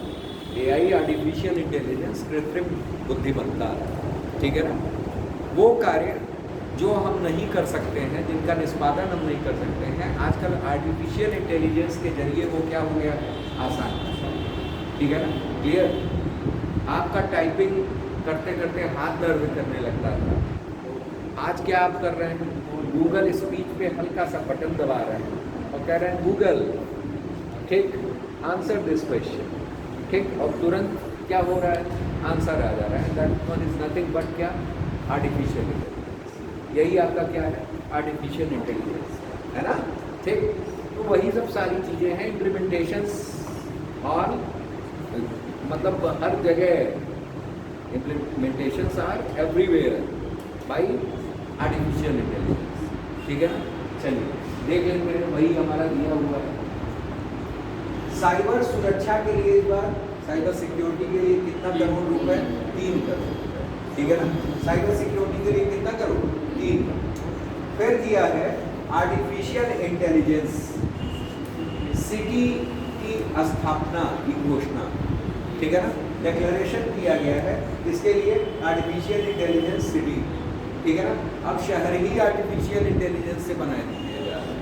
एआई आर्टिफिशियल इंटेलिजेंस, कृत्रिम बुद्धिमत्ता, ठीक है ना। वो कार्य जो हम नहीं कर सकते हैं, जिनका निष्पादन हम नहीं कर सकते हैं, आजकल आर्टिफिशियल इंटेलिजेंस के जरिए वो क्या हो गया, आसान, ठीक है ना, क्लियर। आपका टाइपिंग करते करते हाथ दर्द करने लगता था, आज क्या आप कर रहे हैं, गूगल स्पीच पे हल्का सा बटन दबा रहे हैं और कह रहे हैं गूगल, ठीक, आंसर दिस क्वेश्चन, ठीक, और तुरंत क्या हो रहा है, आंसर आ जा रहा है। That one is nothing but क्या, आर्टिफिशियल इंटेलिजेंस। यही आपका क्या है, आर्टिफिशियल इंटेलिजेंस, है ना, ठीक। तो वही सब सारी चीज़ें हैं, इम्प्लीमेंटेशंस, और मतलब हर जगह implementations are everywhere by artificial intelligence, ठीक है ना। चलिए देख लेंगे, वही हमारा दिया हुआ है। साइबर सुरक्षा के लिए इस बार, साइबर सिक्योरिटी के लिए कितना करोड़ रुपए, 3 करोड़, ठीक है ना। साइबर सिक्योरिटी के लिए कितना करोड़, 3 करोड़। फिर किया है आर्टिफिशियल इंटेलिजेंस सिटी की स्थापना की घोषणा, ठीक है ना, डिक्लेरेशन किया गया है इसके लिए, आर्टिफिशियल इंटेलिजेंस सिटी, ठीक है ना। अब शहर ही आर्टिफिशियल इंटेलिजेंस से बनाए दिए जा रहे हैं,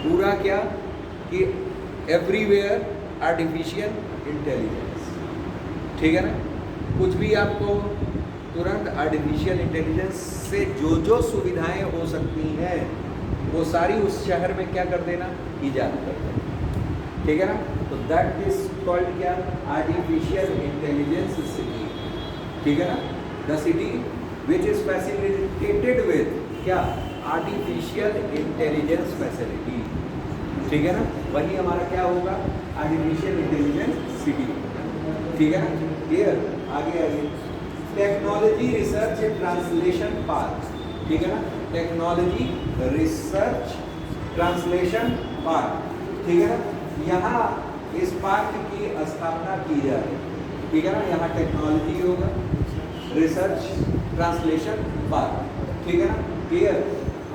पूरा क्या कि एवरीवेयर आर्टिफिशियल इंटेलिजेंस, ठीक है ना। कुछ भी आपको तुरंत आर्टिफिशियल इंटेलिजेंस से जो जो सुविधाएं हो सकती हैं वो सारी उस शहर में क्या कर देना, ईजाद कर देना, ठीक है ना। तो दैट इज कॉल्ड क्या, आर्टिफिशियल इंटेलिजेंस सिटी, ठीक है ना। The city which is facilitated with क्या, आर्टिफिशियल इंटेलिजेंस फैसिलिटी, ठीक है ना। वही हमारा क्या होगा, आर्टिफिशियल इंटेलिजेंस सिटी, ठीक है ना, क्लियर। आगे टेक्नोलॉजी रिसर्च ट्रांसलेशन पार्क, ठीक है ना, टेक्नोलॉजी रिसर्च ट्रांसलेशन पार्क, ठीक है ना। यहाँ इस पार्क की स्थापना की जा रही है, ठीक है ना। यहाँ टेक्नोलॉजी होगा, रिसर्च ट्रांसलेशन पार्क, ठीक है ना, क्लियर।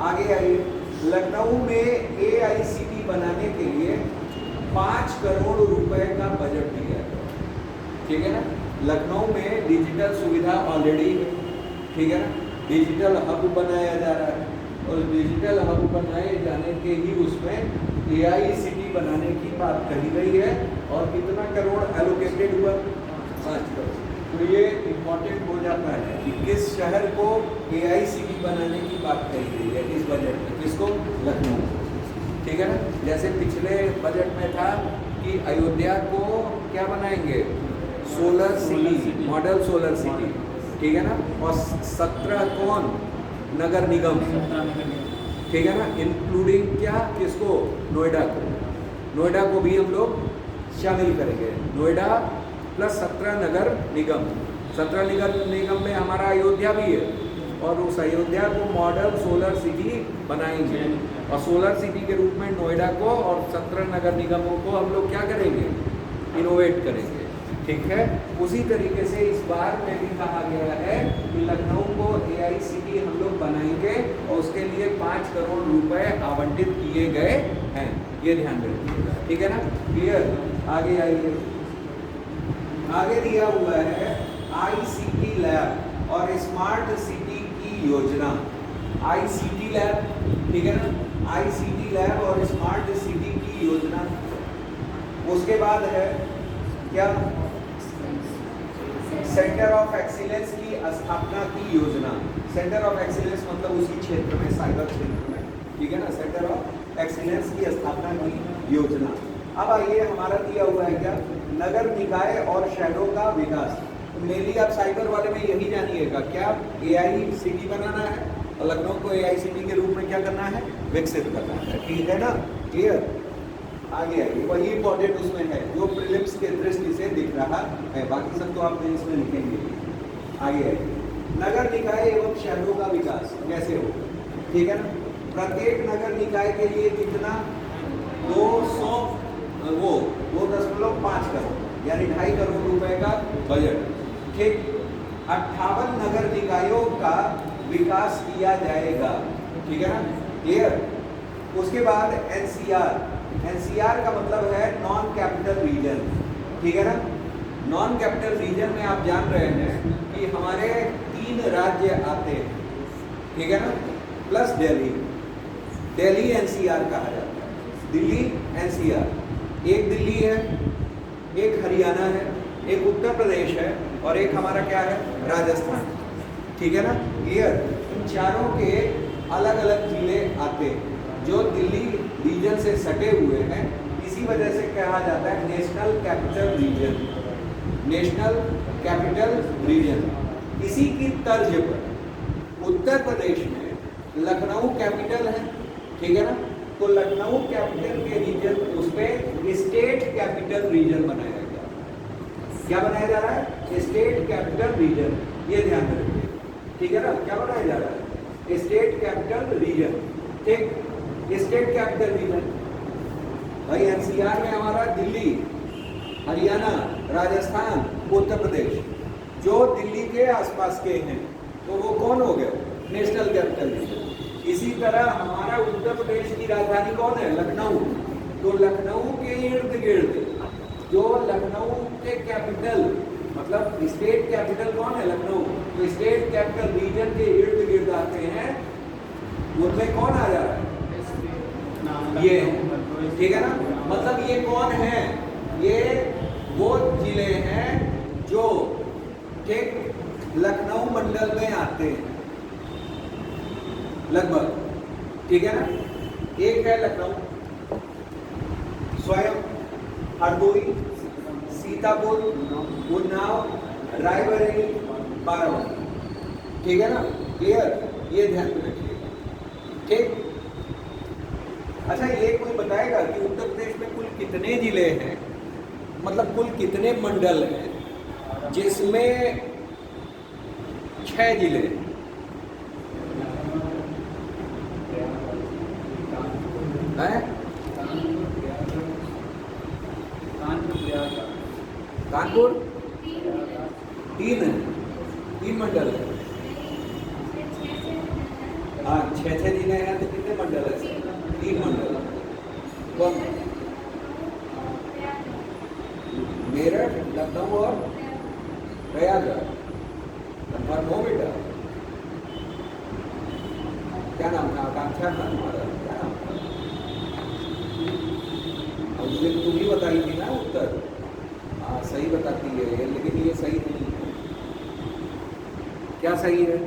आगे आइए, लखनऊ में AICT बनाने के लिए 5 करोड़ रुपए का बजट दिया गया, ठीक है ना। लखनऊ में डिजिटल सुविधा ऑलरेडी है, ठीक है ना, डिजिटल हब बनाया जा रहा है, और डिजिटल हब बनाए जाने के ही उसमें AICT बनाने की बात कही गई है, और कितना करोड़ एलोकेटेड हुआ, 5 करोड़। तो ये इम्पोर्टेंट हो जाता है कि किस शहर को AICT बनाने की बात कही गई है इस बजट में, किसको, लखनऊ, ठीक है ना। जैसे पिछले बजट में था कि अयोध्या को क्या बनाएंगे, solar city, model solar city, ठीक है ना, और 17 कौन, नगर निगम, ठीक है ना, इंक्लूडिंग क्या, किसको, नोएडा को, नोएडा को भी हम लोग शामिल करेंगे, नोएडा प्लस 17 नगर निगम। 17 नगर निगम में हमारा अयोध्या भी है, और उस अयोध्या को मॉडल सोलर सिटी बनाएंगे, और सोलर सिटी के रूप में नोएडा को और 17 नगर निगमों को हम लोग क्या करेंगे, इनोवेट करेंगे, ठीक है। उसी तरीके से इस बार में भी कहा गया है कि लखनऊ को AICT हम लोग बनाएंगे, और उसके लिए 5 करोड़ रुपए आवंटित किए गए हैं, ये ध्यान रखिएगा, ठीक है ना, क्लियर। आगे आइए, आगे दिया हुआ है ICT लैब और स्मार्ट सिटी की योजना। ICT लैब, ठीक है ना, ICT लैब और स्मार्ट सिटी की योजना। उसके बाद है क्या, सेंटर ऑफ एक्सीलेंस की स्थापना की योजना। सेंटर ऑफ एक्सीलेंस मतलब उसी क्षेत्र में, साइबर क्षेत्र में, ठीक है ना, सेंटर ऑफ एक्सीलेंस की स्थापना की योजना। अब आइए, हमारा दिया हुआ है क्या, नगर निकाय और शहरों का विकास। मेनली आप साइबर वाले में यही जानिएगा, क्या AICT बनाना है और लखनऊ को AICT के रूप में क्या करना है, विकसित करना है, ठीक है ना, क्लियर। आगे आइए, वही इंपॉर्टेंट उसमें है जो प्रीलिम्स के दृष्टि से दिख रहा है, बाकी सब तो आप इसमें लिखेंगे। आगे आइए, नगर निकाय एवं शहरों का विकास कैसे हो, ठीक है ना। प्रत्येक नगर निकाय के लिए कितना, 2.5 करोड़ यानी 2.5 करोड़ रुपए का बजट, ठीक। 58 नगर निकायों का विकास किया जाएगा, ठीक है ना, क्लियर। उसके बाद NCR का मतलब है नॉन कैपिटल रीजन, ठीक है ना। नॉन कैपिटल रीजन में आप जान रहे हैं कि हमारे 3 राज्य आते हैं, ठीक है ना, प्लस दिल्ली NCR कहा जाता है। दिल्ली NCR, एक दिल्ली है, एक हरियाणा है, एक उत्तर प्रदेश है और एक हमारा क्या है, राजस्थान, ठीक है ना, क्लियर। इन चारों के अलग अलग जिले आते हैं जो दिल्ली रीजन से सटे हुए हैं, इसी वजह से कहा जाता है national capital region, national capital region. इसी की तर्ज पर उत्तर प्रदेश में लखनऊ कैपिटल है, ठीक है ना, तो लखनऊ कैपिटल के रीजन, उस पर स्टेट कैपिटल रीजन बनाया गया। क्या बनाया जा रहा है, स्टेट कैपिटल रीजन, ये ध्यान रखिए, ठीक है ना। क्या बनाया जा रहा है, स्टेट कैपिटल रीजन, ठीक। स्टेट कैपिटल रीजन भाई NCR में हमारा दिल्ली, हरियाणा, राजस्थान, उत्तर प्रदेश, जो दिल्ली के आसपास के हैं तो वो कौन हो गए, नेशनल कैपिटल रीजन। इसी तरह हमारा उत्तर प्रदेश की राजधानी कौन है, लखनऊ, तो लखनऊ के इर्द गिर्द जो लखनऊ के कैपिटल मतलब स्टेट कैपिटल कौन है, लखनऊ, तो स्टेट कैपिटल रीजन के इर्द गिर्द आते हैं, उनमें कौन आ जा रहा है, ये, ठीक है ना। मतलब ये कौन है, ये वो जिले हैं जो ठीक लखनऊ मंडल में आते हैं लगभग, ठीक है ना। एक है लखनऊ स्वयं, हरदोई, सीतापुर, उन्नाव, रायबरेली, बाराबंकी, ठीक है ना, क्लियर, ये ध्यान में रखिएगा, ठीक। अच्छा, ये कोई बताएगा कि उत्तर प्रदेश में कुल कितने जिले हैं, मतलब कुल कितने मंडल हैं, जिसमें 6 जिले हैं, कानपुर 3 है, 3 मंडल है। हाँ, 6 जिले हैं तो कितने मंडल है, 3 मंडल। कौन, मेरठ, लखनऊ और प्रयागराज, कंफर्म हो बेटा। क्या नाम था, आकांक्षा था तुम्हारा, क्या नाम था, उस दिन तुम ही बताई थी ना उत्तर। हाँ, सही बताती है, लेकिन ये सही नहीं है। क्या सही है,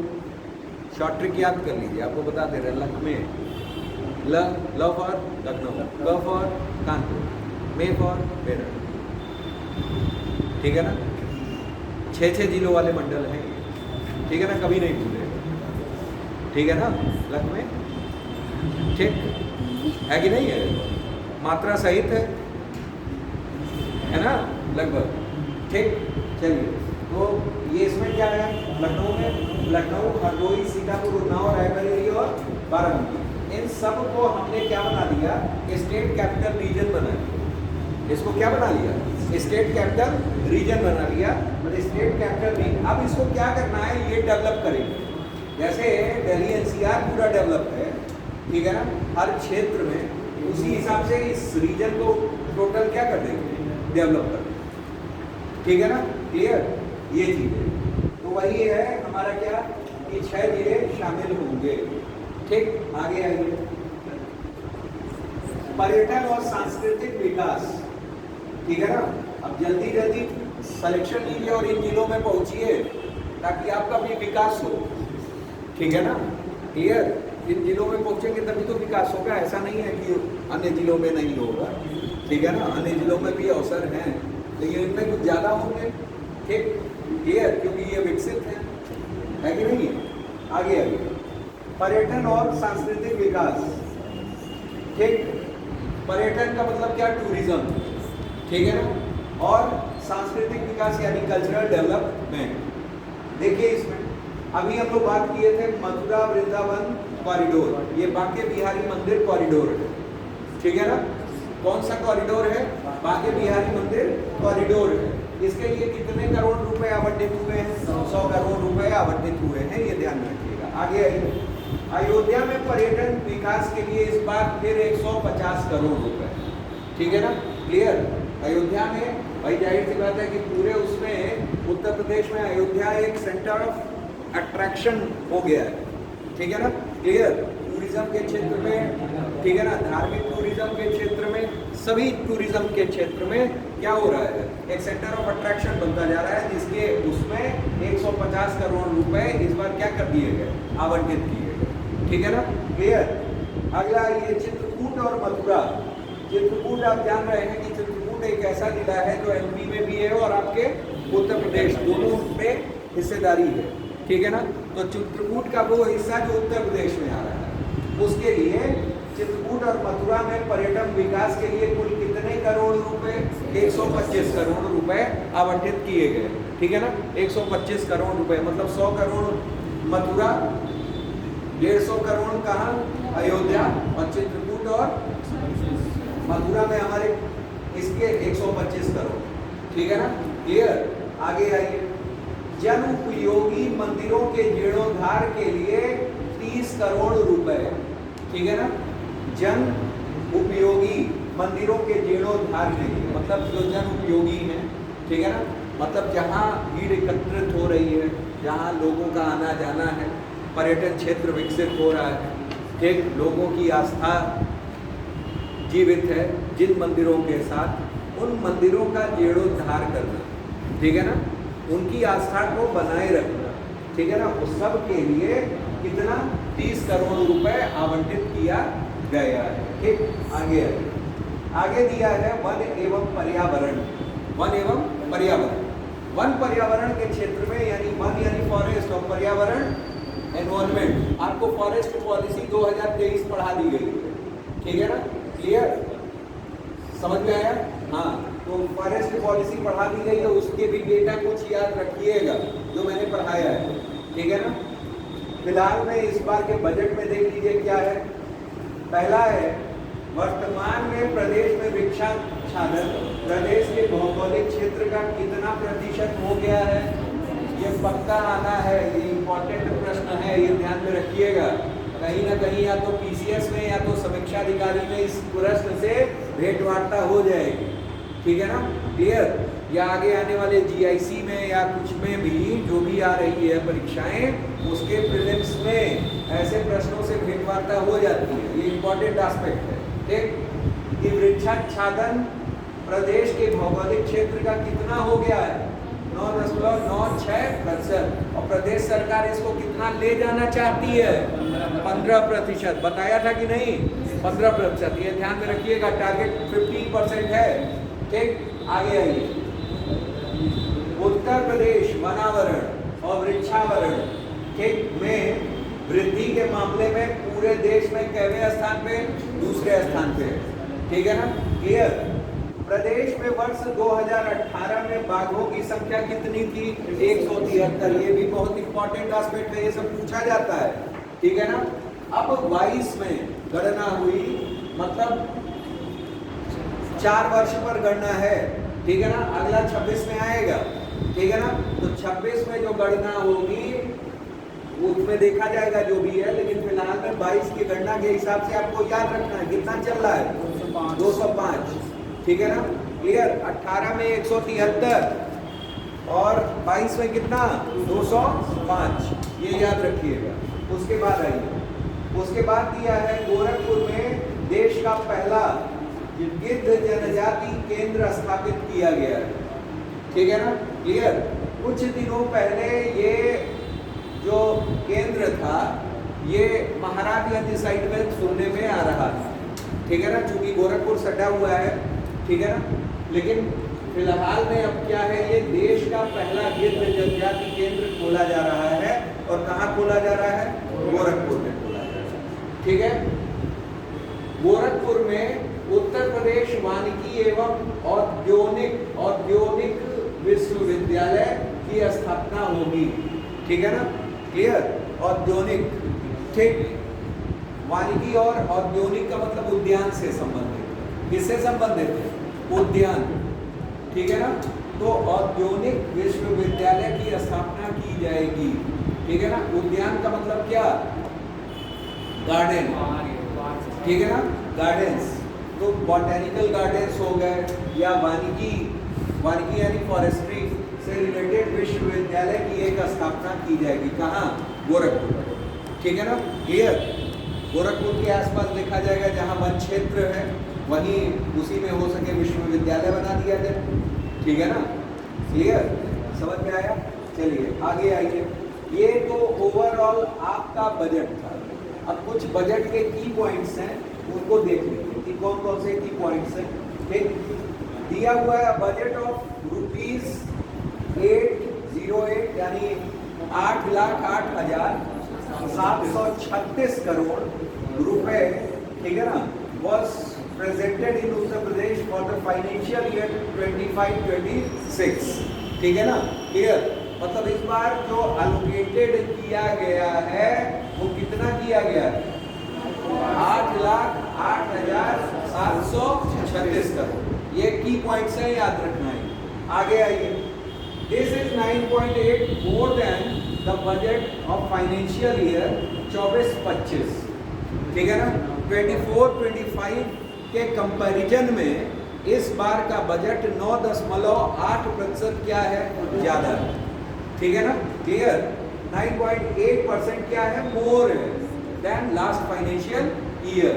शॉर्ट ट्रिक याद कर लीजिए, आपको बता दे रहे, लख में ल फॉर लखनऊ, क for Kanpur, may for Meerut, ठीक है ना। 6 जिलों वाले मंडल हैं, ठीक है ना, कभी नहीं भूले, ठीक है ना, लख में, ठीक है कि नहीं है, मात्रा सहित है ना लगभग, ठीक। चलिए, तो ये इसमें क्या है, लखनऊ में लखनऊ, हरदोई, सीतापुर, उन्नाव, रायबरेली और बाराबंकी, इन सब को हमने क्या बना दिया, स्टेट कैपिटल रीजन बना दिया। इसको क्या बना लिया, स्टेट कैपिटल रीजन बना लिया। मतलब स्टेट कैपिटल रीजन, अब इसको क्या करना है, ये डेवलप करेंगे। जैसे दिल्ली NCR पूरा डेवलप है, ठीक है ना, हर क्षेत्र में, उसी हिसाब से इस रीजन को टोटल क्या कर देंगे, डेवलप करना। ठीक है ना, क्लियर, ये चीजें तो वही है हमारा क्या कि 6 जिले शामिल होंगे। ठीक, आगे आइए, पर्यटन और सांस्कृतिक विकास। ठीक है ना, अब जल्दी जल्दी सिलेक्शन लीजिए और इन जिलों में पहुंचिए ताकि आपका भी विकास हो। ठीक है ना, क्लियर, इन जिलों में पहुंचेंगे तभी तो विकास होगा, ऐसा नहीं है कि अन्य जिलों में नहीं होगा। ठीक है ना, अन्य जिलों में भी अवसर हैं लेकिन इनमें कुछ ज़्यादा होंगे। ठीक, क्लियर, क्योंकि ये विकसित है कि नहीं। आगे आगे, पर्यटन और सांस्कृतिक विकास। ठीक, पर्यटन का मतलब क्या, टूरिज्म। ठीक है ना, और सांस्कृतिक विकास यानी कल्चरल डेवलपमेंट। देखिए इसमें अभी हम लोग बात किए थे मथुरा वृंदावन कॉरिडोर, ये बांके बिहारी मंदिर कॉरिडोर है। ठीक है ना, कौन सा कॉरिडोर है, बांके बिहारी मंदिर कॉरिडोर है। इसके लिए कितने करोड़ रुपए आवंटित हुए हैं, 100 करोड़ रुपए आवंटित हुए हैं, ये ध्यान रखिएगा। आगे आइए, अयोध्या में पर्यटन विकास के लिए इस बार फिर 150 करोड़ रुपए। ठीक है ना, क्लियर, अयोध्या में भाई जाहिर सी बात है कि पूरे उसमें उत्तर प्रदेश में अयोध्या एक सेंटर ऑफ अट्रैक्शन हो गया है। ठीक है ना, क्लियर, टूरिज्म के क्षेत्र में, ठीक है ना, धार्मिक टूरिज्म के क्षेत्र में, सभी टूरिज्म के क्षेत्र में क्या हो रहा है, एक सेंटर ऑफ अट्रैक्शन बनता जा रहा है, जिसके उसमें 150 करोड़ रुपए इस बार क्या कर दिए गए, आवंटित किए गए। ठीक है ना, क्लियर। अगला ये चित्रकूट और मथुरा। चित्रकूट आप जान रहे हैं कि चित्रकूट एक ऐसा जिला है जो एमपी में भी है और आपके उत्तर प्रदेश, दोनों में हिस्सेदारी है। ठीक है ना, तो चित्रकूट का वो हिस्सा जो उत्तर प्रदेश में आ रहा है, उसके लिए चित्रकूट और मथुरा में पर्यटन विकास के लिए कुल कितने करोड़ रुपए, 125 करोड़ रुपए आवंटित किए गए। ठीक है ना, 125 करोड़ रुपए, मतलब 100 करोड़ मथुरा, 150 करोड़ कहाँ, अयोध्या, और चित्रकूट और मथुरा में हमारे इसके 125 करोड़। ठीक है ना, क्लियर। आगे आइए, जन उपयोगी मंदिरों के जीर्णोद्धार के लिए 30 करोड़ रुपए। ठीक है ना, जन उपयोगी मंदिरों के जीर्णोद्धार के लिए, मतलब जो जन उपयोगी हैं, ठीक है ना, मतलब जहाँ भीड़ एकत्रित हो रही है, जहाँ लोगों का आना जाना है, पर्यटन क्षेत्र विकसित हो रहा है, ठीक, लोगों की आस्था जीवित है जिन मंदिरों के साथ, उन मंदिरों का जीर्णोद्धार करना, ठीक है ना, उनकी आस्था को बनाए रखना, ठीक है ना, उस सब के लिए कितना, 30 करोड़ रुपए आवंटित किया गया है। ठीक, आगे आगे दिया है वन एवं पर्यावरण। वन एवं पर्यावरण, वन पर्यावरण के क्षेत्र में, यानी वन यानी फॉरेस्ट और पर्यावरण एनवायरमेंट, आपको फॉरेस्ट पॉलिसी 2023 पढ़ा दी गई है। ठीक है ना, क्लियर, समझ में आया। हाँ, तो फॉरेस्ट पॉलिसी पढ़ा दी गई है, उसके भी डेटा कुछ याद रखिएगा जो मैंने पढ़ाया है। ठीक है ना, फिलहाल में इस बार के बजट में देख लीजिए क्या है। पहला है, वर्तमान में प्रदेश में वृक्षाच्छादन प्रदेश के भौगोलिक क्षेत्र का कितना प्रतिशत हो गया है, ये पक्का आना है, ये इम्पोर्टेंट प्रश्न है, ये ध्यान में रखिएगा। कहीं ना कहीं या तो पीसीएस में या तो समीक्षा अधिकारी में इस प्रश्न से भेंटवार्ता हो जाएगी। ठीक है ना, क्लियर, या आगे आने वाले जीआईसी में या कुछ में भी जो भी आ रही है परीक्षाएं, उसके प्रीलिम्स में ऐसे प्रश्नों से भेंटवार्ता हो जाती है, ये इम्पोर्टेंट एस्पेक्ट है। ठीक, कि वृक्षाच्छादन प्रदेश के भौगोलिक क्षेत्र का कितना हो गया है, 9.96%, और प्रदेश सरकार इसको कितना ले जाना चाहती है, 15%। बताया था कि नहीं, 15%, ये ध्यान में रखिएगा, टारगेट 15% है। ठीक, आगे आइए, उत्तर प्रदेश वनावरण और वृक्षावरण ठीक में वृद्धि के मामले में पूरे देश में कितवें स्थान पे, दूसरे स्थान पे है। ठीक है ना, क्लियर। प्रदेश में वर्ष 2018 में बाघों की संख्या कितनी थी, 173, ये भी बहुत इंपॉर्टेंट एस्पेक्ट है, ये सब पूछा जाता है। ठीक है ना, अब 22 में गणना हुई, मतलब 4 वर्ष पर गणना है। ठीक है ना, अगला 26 में आएगा। ठीक है ना, तो 26 में जो गणना होगी उसमें देखा जाएगा जो भी है, लेकिन फिलहाल में 22 की गणना के हिसाब से आपको याद रखना है कितना चल रहा है, 205। ठीक है ना, क्लियर? 18 में 173 और 22 में कितना 205, ये याद रखिएगा। उसके बाद आइए, उसके बाद दिया है गोरखपुर में देश का पहला गिद्ध जनजाति केंद्र स्थापित किया गया है। ठीक है ना? क्लियर? कुछ दिनों पहले ये जो केंद्र था ये महाराजगंज साइड में सुनने में आ रहा था। ठीक है ना? चूंकि गोरखपुर सटा हुआ है, ठीक है ना, लेकिन फिलहाल में अब क्या है, ये देश का पहला गिद्ध जनजाति केंद्र खोला जा रहा है। और कहाँ खोला जा रहा है? गोरखपुर में खोला जा रहा है। ठीक है? गोरखपुर में उत्तर प्रदेश वानिकी एवं औद्योगिक विश्वविद्यालय की स्थापना होगी। ठीक है ना? क्लियर? औद्योगिक, ठीक, वानिकी और औद्योगिक का मतलब उद्यान से संबंधित। किससे संबंधित है? उद्यान। ठीक है ना? तो औद्योगिक विश्वविद्यालय की स्थापना की जाएगी। ठीक है ना? उद्यान का मतलब क्या? गार्डन। ठीक है ना? गार्डन्स, तो बॉटेनिकल गार्डन्स हो गए या वानिकी यानी फॉरेस्ट्री से रिलेटेड विश्वविद्यालय की एक स्थापना की जाएगी। कहाँ? गोरखपुर। ठीक है ना? क्लियर? गोरखपुर के आसपास देखा जाएगा जहाँ वन क्षेत्र है वहीं उसी में हो सके विश्वविद्यालय बना दिया जाए। ठीक है ना? क्लियर? समझ में आया? चलिए आगे आइए। ये तो ओवरऑल आपका बजट था। अब कुछ बजट के की पॉइंट्स हैं, उनको देख लीजिए कि कौन कौन से की पॉइंट्स हैं। ठीक, दिया हुआ है बजट ऑफ ₹808 यानी 8,08,736 करोड़ रुपए। ठीक है ना? Was presented in Uttar Pradesh for the financial year 25-26। ठीक है ना? क्लियर? मतलब इस बार जो अलोकेटेड किया गया है वो कितना किया गया है? 8,08,736 करोड़। ये की पॉइंट्स है, याद रखना है। आगे आइए। This is 9.8 more than the budget of financial year 24-25। ठीक है ना? 24-25 के कंपैरिजन में इस बार का बजट 9.8% क्या है? ज्यादा है। ठीक है ना? क्लियर? 9.8% क्या है? मोर है देन लास्ट फाइनेंशियल ईयर।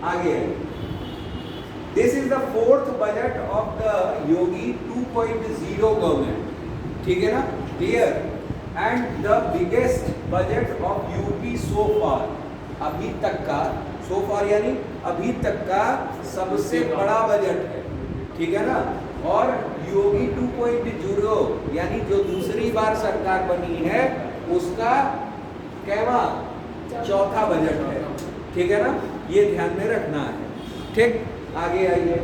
आगे this is the fourth budget of the Yogi 2.0 government. ठीक है ना? Clear? And the biggest budget of UP so far, अभी तक का, सो फार यानी अभी तक का सबसे बड़ा बजट है। ठीक है ना? और योगी 2.0 यानी जो दूसरी बार सरकार बनी है उसका कहवा चौथा बजट है। ठीक है ना? ये ध्यान में रखना है। ठीक, आगे आइए।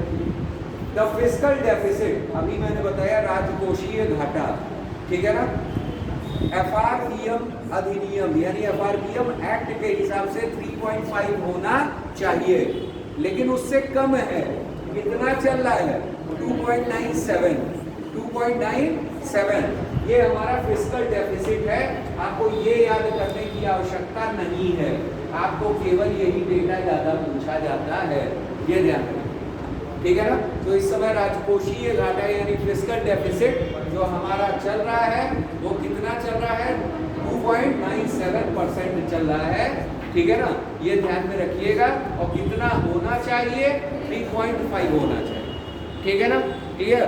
द फिस्कल डेफिसिट, अभी मैंने बताया राजकोषीय घाटा। ठीक है ना? एफआरपीएम अधिनियम यानी एफआरपीएम एक्ट के हिसाब से 3.5 होना चाहिए, लेकिन उससे कम है। कितना चल रहा है? 2.97। ये हमारा फिस्कल डेफिसिट है। आपको ये याद करने की आवश्यकता नहीं है, आपको केवल यही डेटा ज़्यादा पूछा जाता है, ये ध्यान रखिए। ठीक है ना? तो इस समय राजकोषीय घाटा यानी फिस्कल डेफिसिट जो हमारा चल रहा है वो कितना चल रहा है? 2.97% चल रहा है। ठीक है ना? ये ध्यान में रखिएगा। और कितना होना चाहिए? 3.5 होना चाहिए। ठीक है ना? क्लियर?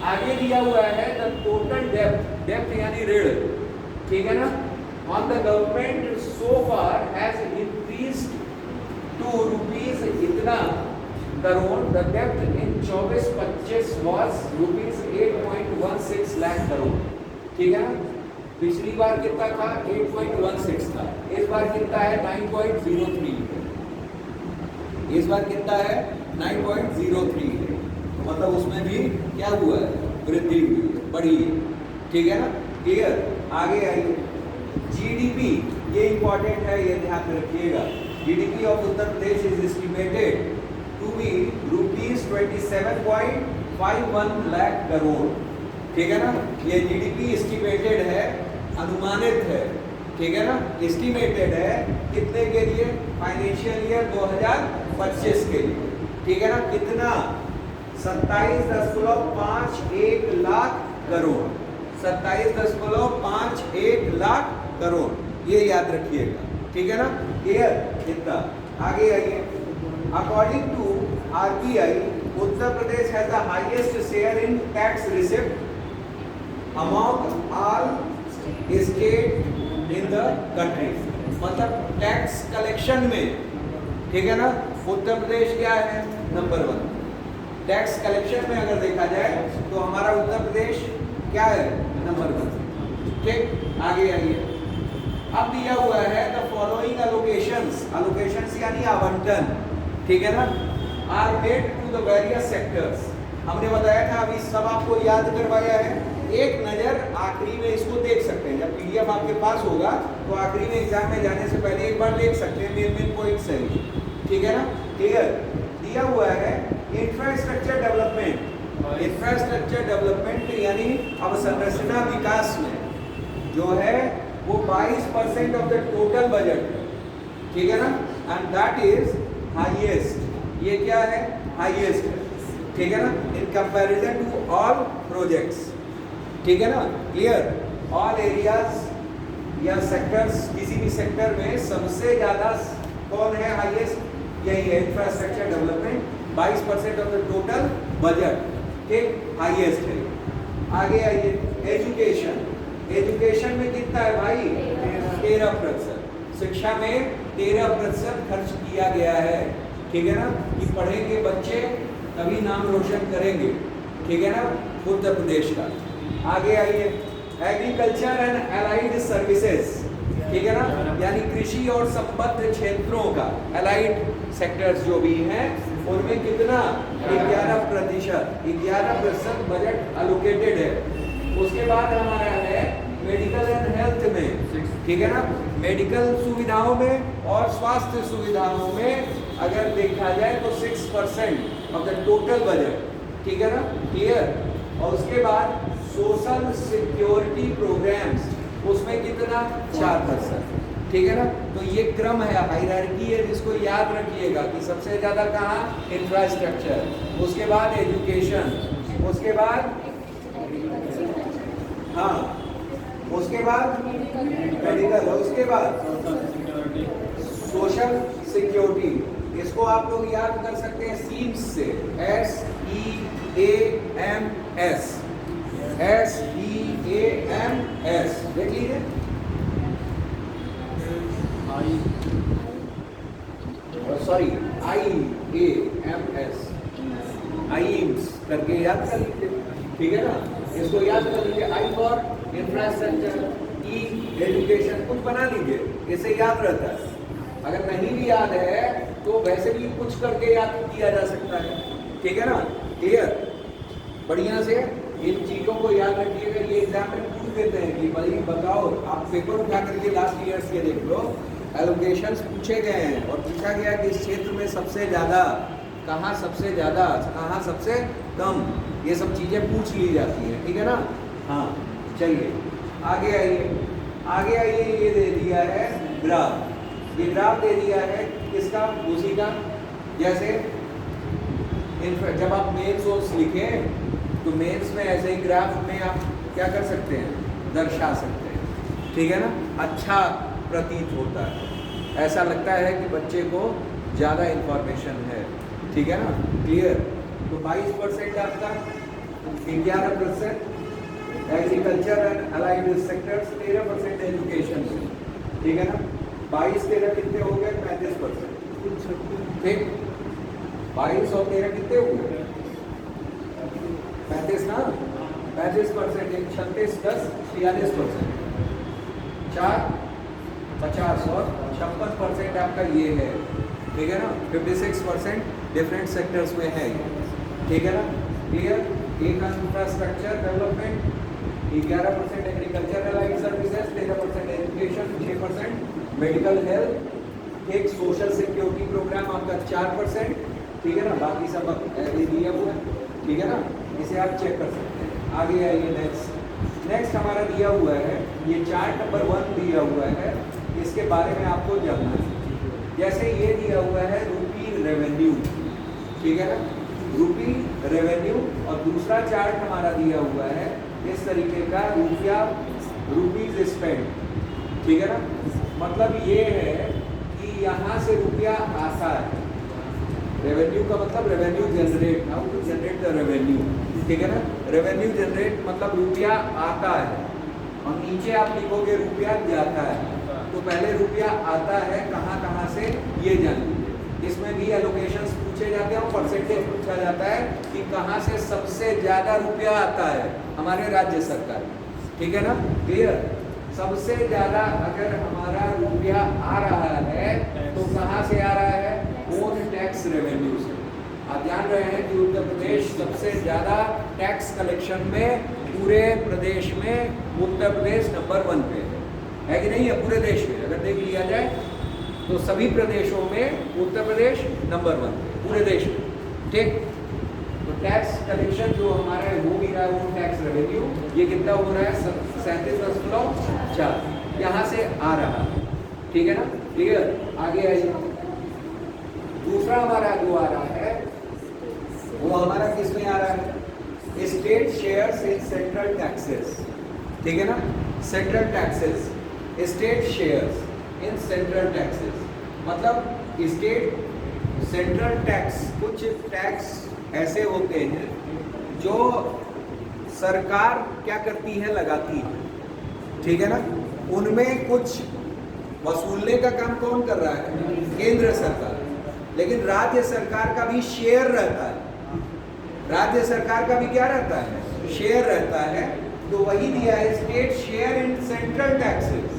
आगे दिया हुआ है द टोटल डेप्थ यानी ऋण। ठीक है ना? On the government so far has increased to rupees इतना crore. The depth in 24-25 was ₹8.16 lakh crore. ठीक है ना? पिछली बार कितना था? 8.16 था। इस बार कितना है? 9.03। इस बार कितना है? 9.03 है। मतलब उसमें भी क्या हुआ है? वृद्धि हुई है, बढ़ी है। ठीक है ना? क्लियर? आगे आइए। जीडीपी, ये इंपॉर्टेंट है, ये ध्यान में रखिएगा। GDP of Uttar Pradesh is estimated to be ₹27.51 lakh crore. ठीक है ना? ये जीडीपी एस्टिमेटेड है, अनुमानित है। ठीक है ना? एस्टिमेटेड है कितने के लिए? फाइनेंशियल ईयर 2025 के लिए। ठीक है ना? कितना? 27.51 लाख करोड़, 27.51 लाख करोड़, ये याद रखिएगा, ठीक है ना। क्लियर? इतना आगे आइए। According to RBI, Uttar Pradesh has the highest share in tax receipt among all state in the country. मतलब टैक्स कलेक्शन में, ठीक है ना, उत्तर प्रदेश क्या है? नंबर 1। टैक्स कलेक्शन में अगर देखा जाए तो हमारा उत्तर प्रदेश क्या है? नंबर 1। ठीक, आगे आइए। अब दिया हुआ है द फॉलोइंग एलोकेशंस, एलोकेशंस यानी आवंटन, ठीक है ना, are made to the various sectors. हमने बताया था, अभी सब आपको याद करवाया है। एक नजर आखिरी में इसको देख सकते हैं, जब PDF आपके पास होगा तो आखिरी में एग्जाम में जाने से पहले एक बार देख सकते हैं, मेन पॉइंट सही, ठीक है ना। क्लियर? दिया हुआ है इंफ्रास्ट्रक्चर डेवलपमेंट, इंफ्रास्ट्रक्चर डेवलपमेंट यानी अवसंरचना विकास में जो है वो 22% ऑफ द टोटल बजट, ठीक है ना, एंड दैट इज हाईएस्ट। ये क्या है? हाईएस्ट है, ठीक है ना, in comparison to all projects, ठीक है ना। क्लियर? ऑल एरियाज या सेक्टर्स, किसी भी सेक्टर में सबसे ज्यादा कौन है? हाईएस्ट, यही है infrastructure development, 22% of the total budget, ठीक, हाईएस्ट है। आगे आइए, एजुकेशन। एजुकेशन में कितना है भाई? 13%। शिक्षा में 13% खर्च किया गया है, ठीक है ना, कि पढ़ेंगे बच्चे तभी नाम रोशन करेंगे, ठीक है ना, उत्तर प्रदेश का। आगे आइए, एग्रीकल्चर एंड एलाइड सर्विसेज, ठीक है ना, यानी कृषि और संबद्ध क्षेत्रों का, एलाइड सेक्टर्स जो भी हैं उनमें कितना? 11% बजट एलोकेटेड है। उसके बाद हमारा है मेडिकल एंड हेल्थ में, ठीक है ना, मेडिकल सुविधाओं में और स्वास्थ्य सुविधाओं में अगर देखा जाए तो 6% ऑफ द टोटल बजट, ठीक है ना। क्लियर? और उसके बाद सोशल सिक्योरिटी प्रोग्राम्स, उसमें कितना? 4%, ठीक है ना। तो ये क्रम है, हायरार्की है, जिसको याद रखिएगा कि सबसे ज्यादा कहाँ? इंफ्रास्ट्रक्चर, उसके बाद एजुकेशन, उसके बाद हाँ, उसके बाद मेडिकल, उसके बाद सोशल सिक्योरिटी। इसको आप लोग याद कर सकते हैं सीम्स से, SEAMS, SEAMS, देख लीजिए। सॉरी, IAMS, आईम्स करके याद कर लीजिए, ठीक है ना। इसको याद कर लीजिए, I for infrastructure, E education, कुछ बना लीजिए, इसे याद रहता है। अगर नहीं भी याद है तो वैसे भी कुछ करके याद किया जा सकता है, ठीक है ना। क्लियर? बढ़िया से इन चीजों को याद रखिएगा। ये एग्जाम में पूछ देते हैं कि भाई बताओ, आप पेपर उठा करके लास्ट ईयर्स के देख लो, एलोकेशंस पूछे गए हैं और पूछा गया कि इस क्षेत्र में सबसे ज्यादा कहाँ, सबसे ज्यादा कहाँ, सबसे कम, ये सब चीजें पूछ ली जाती हैं, ठीक है ना। हाँ, चलिए आगे आइए। आगे आइए, ये दे दिया है ग्राफ, ये ग्राफ दे दिया है किसका? उसी का। जैसे जब आप मेंस लिखें तो मेंस में ऐसे ही ग्राफ में आप क्या कर सकते हैं? दर्शा सकते हैं, ठीक है ना। अच्छा प्रतीत होता है, ऐसा लगता है कि बच्चे को ज़्यादा इंफॉर्मेशन है, ठीक है ना। क्लियर? तो 22% आपका, 11% agriculture and allied sectors, 13% education, ठीक है ना। 22-13 कितने हो गए? 35%, ठीक। 22 और 13 कितने हो गए? 35 ना, 35%, 36, 10, 46%, 4, 50 और 56% आपका ये है, ठीक है ना। 56% डिफरेंट सेक्टर्स में है, ठीक है ना। क्लियर? एक infrastructure development, 11% agriculture allied services, 13% education, 6% medical health, एक सोशल सिक्योरिटी प्रोग्राम आपका 4%, ठीक है ना। बाकी सब ऐसे दिया हुआ है, ठीक है ना, इसे आप चेक कर सकते हैं। आगे आइए, नेक्स्ट हमारा दिया हुआ है, ये चार्ट नंबर 1 दिया हुआ है, इसके बारे में आपको जानना है। जैसे ये दिया हुआ है रूपी रेवेन्यू, ठीक है ना, रूपी रेवेन्यू, और दूसरा चार्ट हमारा दिया हुआ है इस तरीके का, रुपीज स्पेंड, ठीक है ना। मतलब ये है कि यहाँ से रुपया आता है, रेवेन्यू का मतलब revenue generate, how to generate the revenue, ठीक है ना। रेवेन्यू जनरेट मतलब रुपया आता है, और नीचे आप लिखोगे रुपया जाता है। तो पहले रुपया आता है कहाँ कहाँ से, ये जान लीजिए। इसमें भी एलोकेशंस पूछे जाते हैं और परसेंटेज पूछा जाता है कि कहाँ से सबसे ज़्यादा रुपया आता है हमारे राज्य सरकार, ठीक है ना, क्लियर। सबसे ज़्यादा अगर हमारा रुपया आ रहा है तो कहाँ से आ रहा है, ओन टैक्स रेवेन्यू से। आप जान रहे हैं कि उत्तर प्रदेश सबसे ज़्यादा टैक्स कलेक्शन में पूरे प्रदेश में उत्तर प्रदेश नंबर 1 पे है कि नहीं है, पूरे देश में अगर देख लिया जाए तो सभी प्रदेशों में उत्तर प्रदेश नंबर 1 पूरे देश में, ठीक। तो टैक्स कलेक्शन जो हमारा हो भी रहा है वो टैक्स रेवेन्यू, ये कितना हो रहा है, 37.4 यहाँ से आ रहा है, ठीक है ना, क्लियर। आगे आइए, दूसरा हमारा जो आ रहा है वो हमारा किस में आ रहा है, state shares in central taxes, ठीक है ना। Central taxes, state shares in central taxes मतलब स्टेट सेंट्रल टैक्स, कुछ टैक्स ऐसे होते हैं जो सरकार क्या करती है, लगाती है, ठीक है ना। उनमें कुछ वसूलने का काम कौन कर रहा है, केंद्र सरकार, लेकिन राज्य सरकार का भी शेयर रहता है, राज्य सरकार का भी क्या रहता है, शेयर रहता है। तो वही दिया है, state share in central taxes.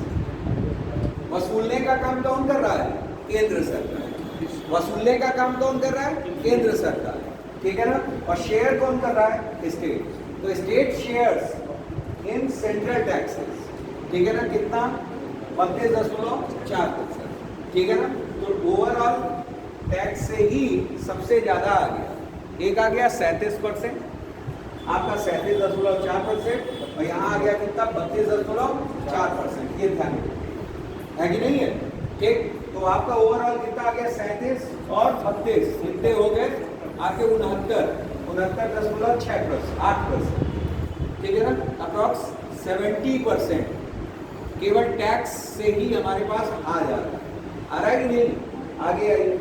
वसूलने का काम कौन कर रहा है, केंद्र सरकार। वसूलने का काम कौन कर रहा है, केंद्र सरकार, ठीक है ना। और शेयर कौन कर रहा है, स्टेट। तो state shares in central taxes, ठीक है ना, कितना, 32.4%, ठीक है ना। तो ओवरऑल टैक्स से ही सबसे ज्यादा आ गया, एक आ गया 37%, आपका 37.4%, और यहाँ आ गया कितना, 32.4%, ये ध्यान है कि नहीं है, ठीक। तो आपका ओवरऑल कितना आ गया, 37 और 32 कितने हो गए, आपके 69.6%, ठीक है ना। अप्रॉक्स 70% केवल टैक्स से ही हमारे पास आ जा रहा है, आ रहा है कि नहीं। आगे आइए,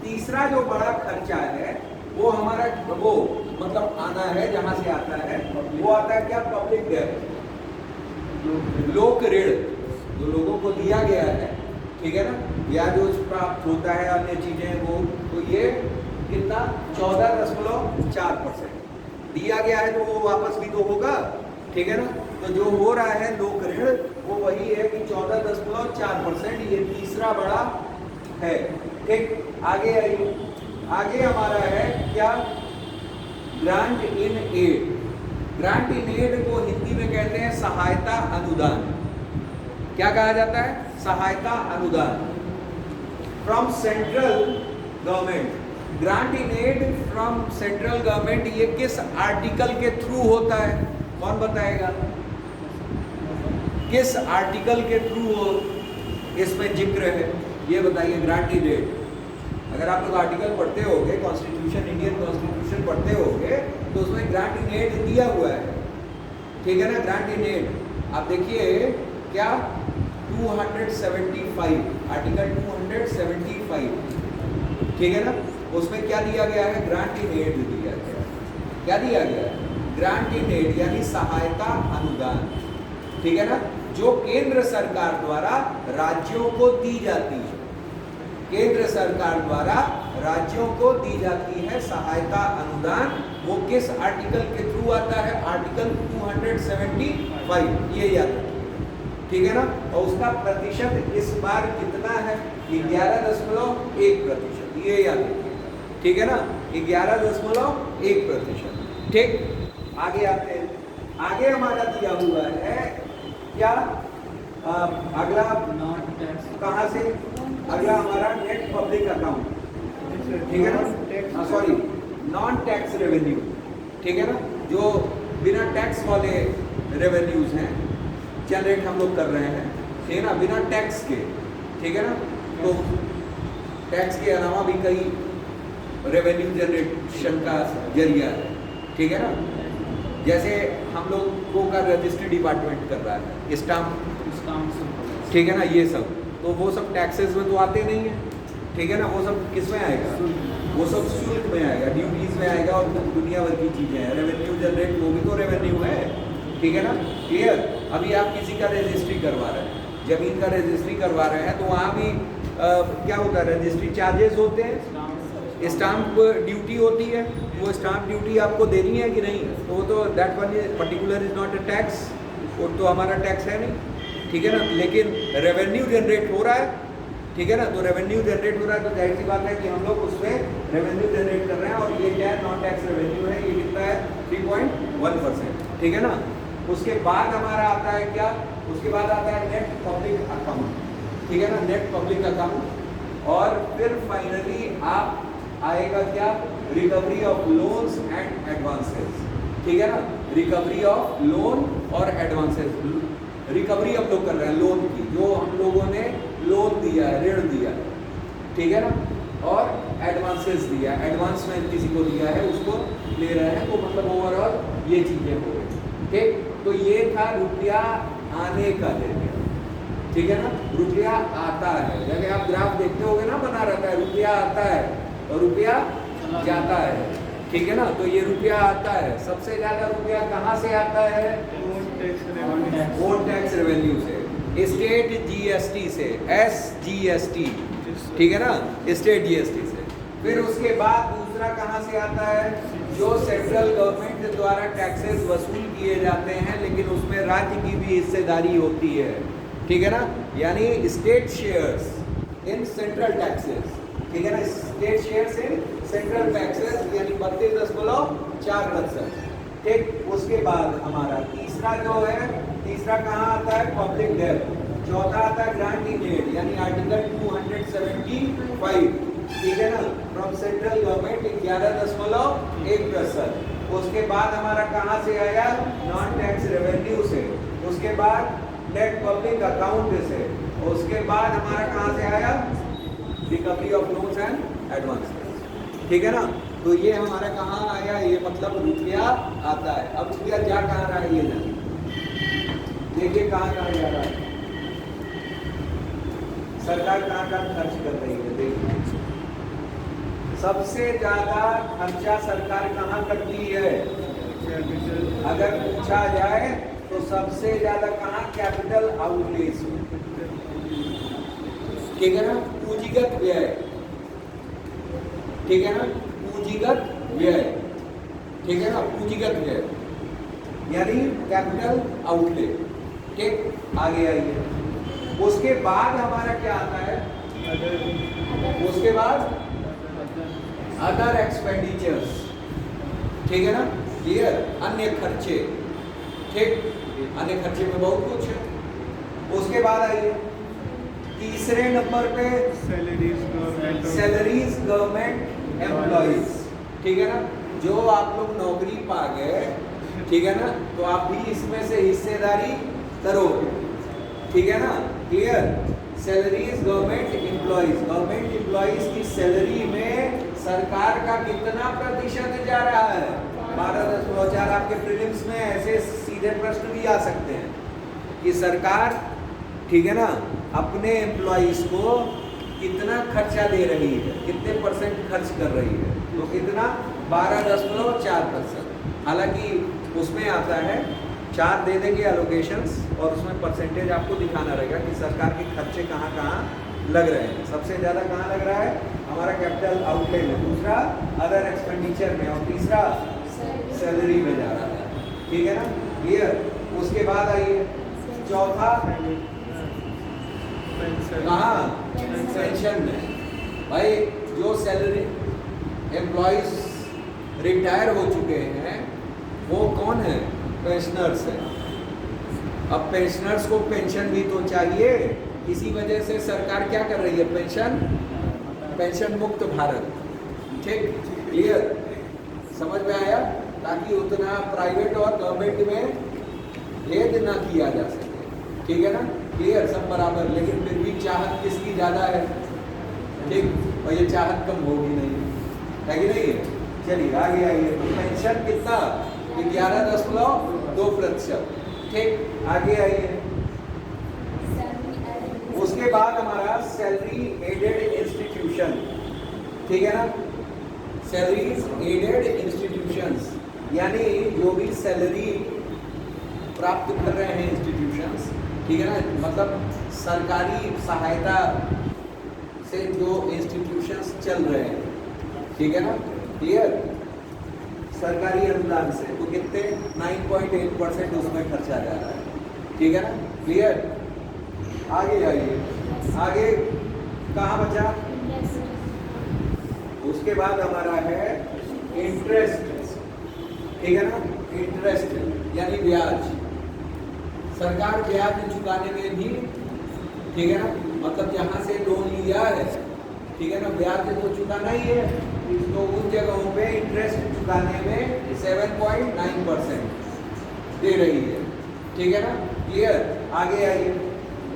तीसरा जो बड़ा खर्चा है वो हमारा, वो मतलब आना है, जहां से आता है वो आता है क्या, पब्लिक डेट, लोक ऋण जो लोगों को दिया गया है, ठीक है ना, ब्याज प्राप्त होता है, अन्य चीजें वो, तो ये कितना, 14.4% दिया गया है, तो वो वापस भी तो होगा, ठीक है ना। तो जो हो रहा है लोक ऋण वो वही है कि 14.4%, ये तीसरा बड़ा है, ठीक। आगे आइए, आगे हमारा है क्या, grant in aid. Grant in aid को हिंदी में कहते हैं सहायता अनुदान। क्या कहा जाता है, सहायता अनुदान from central government. Grant in aid from central government, ये किस आर्टिकल के थ्रू होता है, कौन बताएगा, किस आर्टिकल के थ्रू हो इसमें जिक्र है, ये बताइए। ग्रांट इन एड, अगर आप लोग आर्टिकल पढ़ते होंगे, कॉन्स्टिट्यूशन, इंडियन कॉन्स्टिट्यूशन पढ़ते होंगे, तो उसमें ग्रांट इन एड दिया हुआ है, ठीक है ना। ग्रांट इन एड आप देखिए क्या, 275, आर्टिकल 275, ठीक है ना। उसमें क्या दिया गया है, ग्रांट इन एड दिया गया है। क्या दिया गया है, ग्रांट इन एड यानी सहायता अनुदान, ठीक है ना, जो केंद्र सरकार द्वारा राज्यों को दी जाती है। केंद्र सरकार द्वारा राज्यों को दी जाती है सहायता अनुदान, वो किस आर्टिकल के थ्रू आता है, आर्टिकल 275, ये याद रखिए, ठीक है ना। और उसका प्रतिशत इस बार कितना है, 11.1%, ये याद रखिए, ठीक है ना, 11.1%, ठीक। आगे आते हैं, आगे हमारा दिया हुआ है क्या, अगला कहाँ से, अगला हमारा नेट पब्लिक अकाउंट, ठीक है ना, सॉरी नॉन टैक्स रेवेन्यू, ठीक है ना, जो बिना टैक्स वाले रेवेन्यूज हैं, जनरेट हम लोग कर रहे हैं, ठीक है ना, बिना टैक्स के, ठीक है ना। तो टैक्स के अलावा भी कई रेवेन्यू जनरेशन का जरिया है, ठीक है ना। जैसे हम लोगों का रजिस्ट्री डिपार्टमेंट कर रहा है, स्टाम्प, ठीक है ना, ये सब, तो वो सब टैक्सेस में तो आते नहीं है, ठीक है ना। वो सब किस में आएगा, वो सब शुल्क में आएगा, ड्यूटीज में आएगा, और दुनिया भर की चीज़ें हैं। रेवेन्यू जनरेट, वो भी तो रेवेन्यू है, ठीक है ना, क्लियर। अभी आप किसी का रजिस्ट्री करवा रहे हैं, जमीन का रजिस्ट्री करवा रहे हैं, तो वहाँ भी क्या होता है, रजिस्ट्री चार्जेस होते हैं, स्टाम्प ड्यूटी होती है, वो स्टाम्प ड्यूटी आपको देनी है कि नहीं, तो वो तो that one particular is not a tax, वो तो हमारा टैक्स है नहीं, ठीक है ना। लेकिन रेवेन्यू जनरेट हो रहा है, ठीक है ना, तो रेवेन्यू जनरेट हो रहा है, तो जाहिर सी बात है कि हम लोग उसमें रेवेन्यू जनरेट कर रहे हैं, और ये क्या है, नॉन टैक्स रेवेन्यू है, ये कितना है, 3.1%, ठीक है ना। उसके बाद हमारा आता है क्या, उसके बाद आता है नेट पब्लिक अकाउंट, ठीक है ना, नेट पब्लिक अकाउंट। और फिर फाइनली आप आएगा क्या, recovery of loans and advances, ठीक है ना, रिकवरी ऑफ लोन और एडवांसेस। रिकवरी हम लोग कर रहे हैं लोन की, जो हम लोगों ने लोन दिया है, ऋण दिया है, ठीक है ना, और एडवांसेस दिया, एडवांस में किसी को दिया है उसको ले रहे हैं, तो मतलब ओवरऑल ये चीजें हो गई, ठीक। तो ये था रुपया आने का लेके, ठीक है ना, रुपया आता है, जैसे आप ग्राफ देखते होगे ना, बना रहता है, रुपया आता है और रुपया जाता है, ठीक है ना। तो ये रुपया आता है, सबसे ज्यादा रुपया कहाँ से आता है, रोड टैक्स रेवेन्यू से, स्टेट जीएसटी से, SGST, ठीक है ना, स्टेट जीएसटी से। फिर उसके बाद दूसरा कहाँ से आता है, जो सेंट्रल गवर्नमेंट द्वारा टैक्सेस वसूल किए जाते हैं, लेकिन उसमें राज्य की भी हिस्सेदारी होती है, ठीक है ना, यानी state shares in central taxes, ठीक है ना, state shares in central taxes, यानी 32.4%, ठीक। उसके बाद हमारा तीसरा जो है, तीसरा कहाँ आता है, पब्लिक डेट। चौथा आता है ग्रांट इन एड, यानी आर्टिकल 275, ठीक है ना, फ्रॉम सेंट्रल गवर्नमेंट 11.1%। उसके बाद हमारा कहाँ से आया, नॉन टैक्स रेवेन्यू से। उसके बाद नेट पब्लिक अकाउंट से। उसके बाद हमारा कहाँ से आया, recovery of loans and advance, ठीक है ना। तो ये हमारा कहाँ आया, ये मतलब रुपया आता है। अब रुपया जा कहाँ रहा है, ये जानिए, देखिए कहाँ कहाँ जा रहा है, सरकार कहाँ कहाँ खर्च कर रही है। देखिए सबसे ज्यादा खर्चा सरकार कहाँ करती है, अगर पूछा जाए तो सबसे ज्यादा कहाँ, कैपिटल आउटलेस में, ठीक है ना, पूंजीगत व्यय, ठीक है ना, पूंजीगत व्यय, ठीक है ना, पूंजीगत व्यय यानी कैपिटल आउटले, ठीक। आगे आइए, उसके बाद हमारा क्या आता है, उसके बाद अदर एक्सपेंडिचर्स, ठीक है ना, क्लियर, अन्य खर्चे, ठीक, अन्य खर्चे में बहुत कुछ है। उसके बाद आइए तीसरे नंबर पे सैलरीज गवर्नमेंट एम्प्लॉइज, ठीक है ना, जो आप लोग नौकरी पा गए, ठीक है ना, तो आप भी इसमें से हिस्सेदारी करोगे, ठीक है ना, clear. Salaries government employees, government employees की सैलरी में सरकार का कितना प्रतिशत जा रहा है, 12.4। आपके प्रीलिम्स में ऐसे सीधे प्रश्न भी आ सकते हैं कि सरकार, ठीक है ना, अपने एम्प्लॉइज को कितना खर्चा दे रही है, कितने परसेंट खर्च कर रही है, तो कितना, 12.4%। हालांकि उसमें आता है 4 दे देंगे एलोकेशंस, और उसमें परसेंटेज आपको दिखाना रहेगा कि सरकार के खर्चे कहाँ कहाँ लग रहे हैं। सबसे ज़्यादा कहाँ लग रहा है, हमारा कैपिटल आउटले में, दूसरा अदर एक्सपेंडिचर में, और तीसरा सैलरी में जा रहा है, ठीक है ना, क्लियर। उसके बाद आइए चौथा, कहाँ, पेंशन में। भाई जो सैलरी एम्प्लॉइज रिटायर हो चुके हैं वो कौन है, पेंशनर्स है। अब पेंशनर्स को पेंशन भी तो चाहिए, इसी वजह से सरकार क्या कर रही है, पेंशन मुक्त भारत, ठीक, क्लियर, समझ में आया, ताकि उतना प्राइवेट और गवर्नमेंट में भेद ना किया जा सके, ठीक है ना, क्लियर, सब बराबर। लेकिन फिर भी चाहत किसकी ज़्यादा है, ठीक, और ये चाहत कम होगी नहीं, है कि नहीं है, चलिए आगे आइए। तो पेंशन कितना, 11.2%। ठीक, आगे आइए। उसके बाद हमारा सैलरी एडेड इंस्टीट्यूशन, ठीक है ना, सैलरी एडेड इंस्टीट्यूशंस, यानी जो भी सैलरी प्राप्त कर रहे हैं इंस्टीट्यूशंस, ठीक है ना, मतलब सरकारी सहायता से जो इंस्टीट्यूशंस चल रहे हैं, ठीक है ना, क्लियर, सरकारी अनुदान से, तो कितने 9.8% उसमें खर्चा जा रहा है, ठीक है ना, क्लियर। आगे आइए, आगे कहाँ बचा, उसके बाद हमारा है इंटरेस्ट, ठीक है ना, इंटरेस्ट यानी ब्याज, सरकार ब्याज चुकाने में भी, ठीक है ना, मतलब जहाँ से लोन लिया है, ठीक है ना, ब्याज तो चुकाना ही है, तो उन जगहों पे इंटरेस्ट चुकाने में 7.9% दे रही है, ठीक है ना, क्लियर। आगे आइए,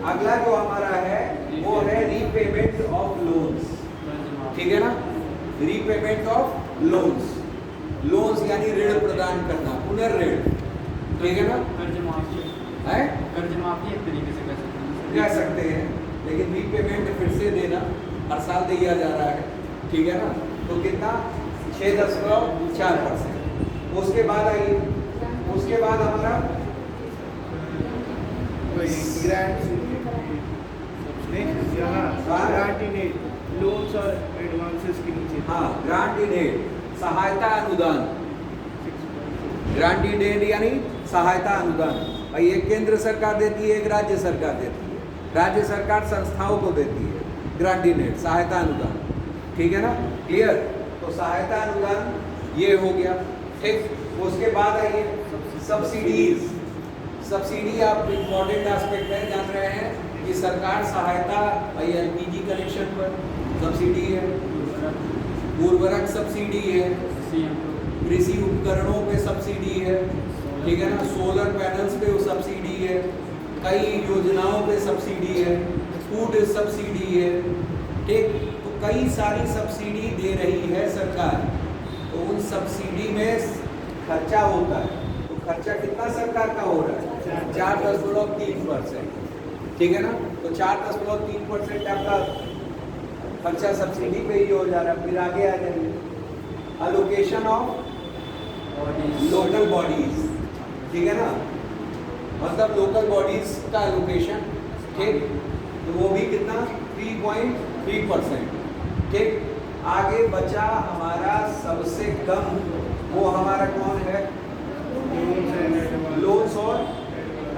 अगला जो हमारा है वो है रीपेमेंट ऑफ लोन्स, ठीक है ना, रीपेमेंट ऑफ लोन्स, लोन्स यानी ऋण प्रदान करना, पुनर्ऋण, ठीक है ना, कर्ज माफी है, कर्ज माफी एक तरीके से कह सकते हैं, लेकिन रीपेमेंट फिर से देना हर साल दिया जा रहा है, ठीक है ना, तो कितना 6.4%। उसके बाद आइए, उसके बाद हमारा लोन्स और एडवांसेस के नीचे, हाँ, ग्रांट इन एड, सहायता अनुदान, ग्रांट इन एड यानी सहायता अनुदान, और ये केंद्र सरकार देती है, एक राज्य सरकार देती है, राज्य सरकार संस्थाओं को देती है ग्रांट इन एड, सहायता अनुदान, ठीक है ना, क्लियर। तो सहायता अनुदान ये हो गया, ठीक। उसके बाद आइए सब्सिडीज, सब्सिडी आप इम्पोर्टेंट एस्पेक्ट है, जान रहे हैं कि सरकार सहायता, भाई एलपीजी कनेक्शन पर सब्सिडी है, उर्वरक सब्सिडी है, कृषि उपकरणों पे सब्सिडी है, ठीक है ना, सोलर पैनल्स पे सब्सिडी है, कई योजनाओं पे सब्सिडी है, फूड सब्सिडी है, ठीक। तो कई सारी सब्सिडी दे रही है सरकार, तो उन सब्सिडी में खर्चा होता है, तो खर्चा कितना सरकार का हो रहा है, 4.3%, ठीक है ना, तो 4.3% आपका खर्चा सब्सिडी पे ही हो जा रहा है। फिर आगे आ जाइए, अलोकेशन ऑफ लोकल बॉडीज, ठीक है ना, मतलब लोकल बॉडीज का एलोकेशन, ठीक, तो वो भी कितना 3.3%, ठीक। आगे बचा हमारा सबसे कम, वो हमारा कौन है, लोन्स और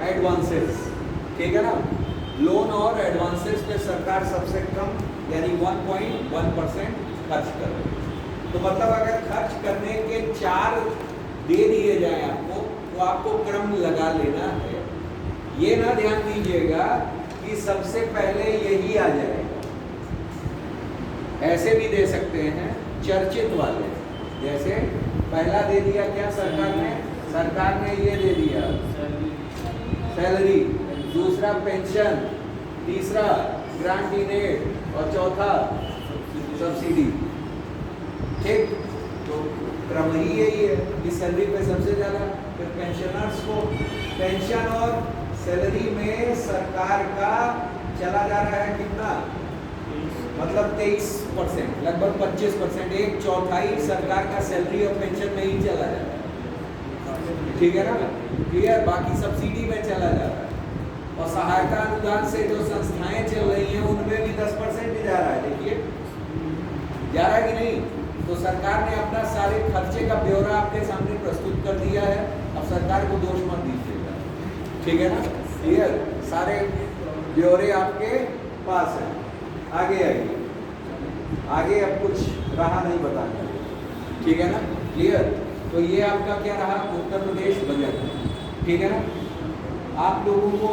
एडवांसेस, ठीक है ना, लोन और एडवांसेस पे सरकार सबसे कम यानी 1.1% खर्च कर रही है। तो मतलब अगर खर्च करने के 4 दे दिए जाए आपको, तो आपको क्रम लगा लेना है, ये ना ध्यान दीजिएगा कि सबसे पहले यही आ जाए, ऐसे भी दे सकते हैं चर्चित वाले, जैसे पहला दे दिया क्या सरकार ने ये दे दिया सैलरी, दूसरा पेंशन, तीसरा ग्रांट इन एड और चौथा सब्सिडी, ठीक। तो क्रम ही यही है कि सैलरी पे सबसे ज़्यादा, फिर पेंशनर्स को पेंशन और सैलरी में सरकार का चला जा रहा है कितना, मतलब 23%, लगभग 25%, 1/4 सरकार का सैलरी और पेंशन में ही चला जा रहा है, ठीक है ना, क्लियर। बाकी सब्सिडी में चला जा रहा है, और सहायता अनुदान से जो संस्थाएं चल रही हैं उनमें भी 10% ही जा रहा है, देखिए जा रहा है कि नहीं। तो सरकार ने अपना सारे खर्चे का ब्यौरा आपके सामने प्रस्तुत कर दिया है, अब सरकार को दोष मत दीजिएगा, ठीक है ना, क्लियर, सारे ब्यौरे आपके पास है। आगे आइए, आगे अब कुछ रहा नहीं बताना, ठीक है ना, क्लियर। तो ये आपका क्या रहा, उत्तर प्रदेश बजट, ठीक है ना। आप लोगों को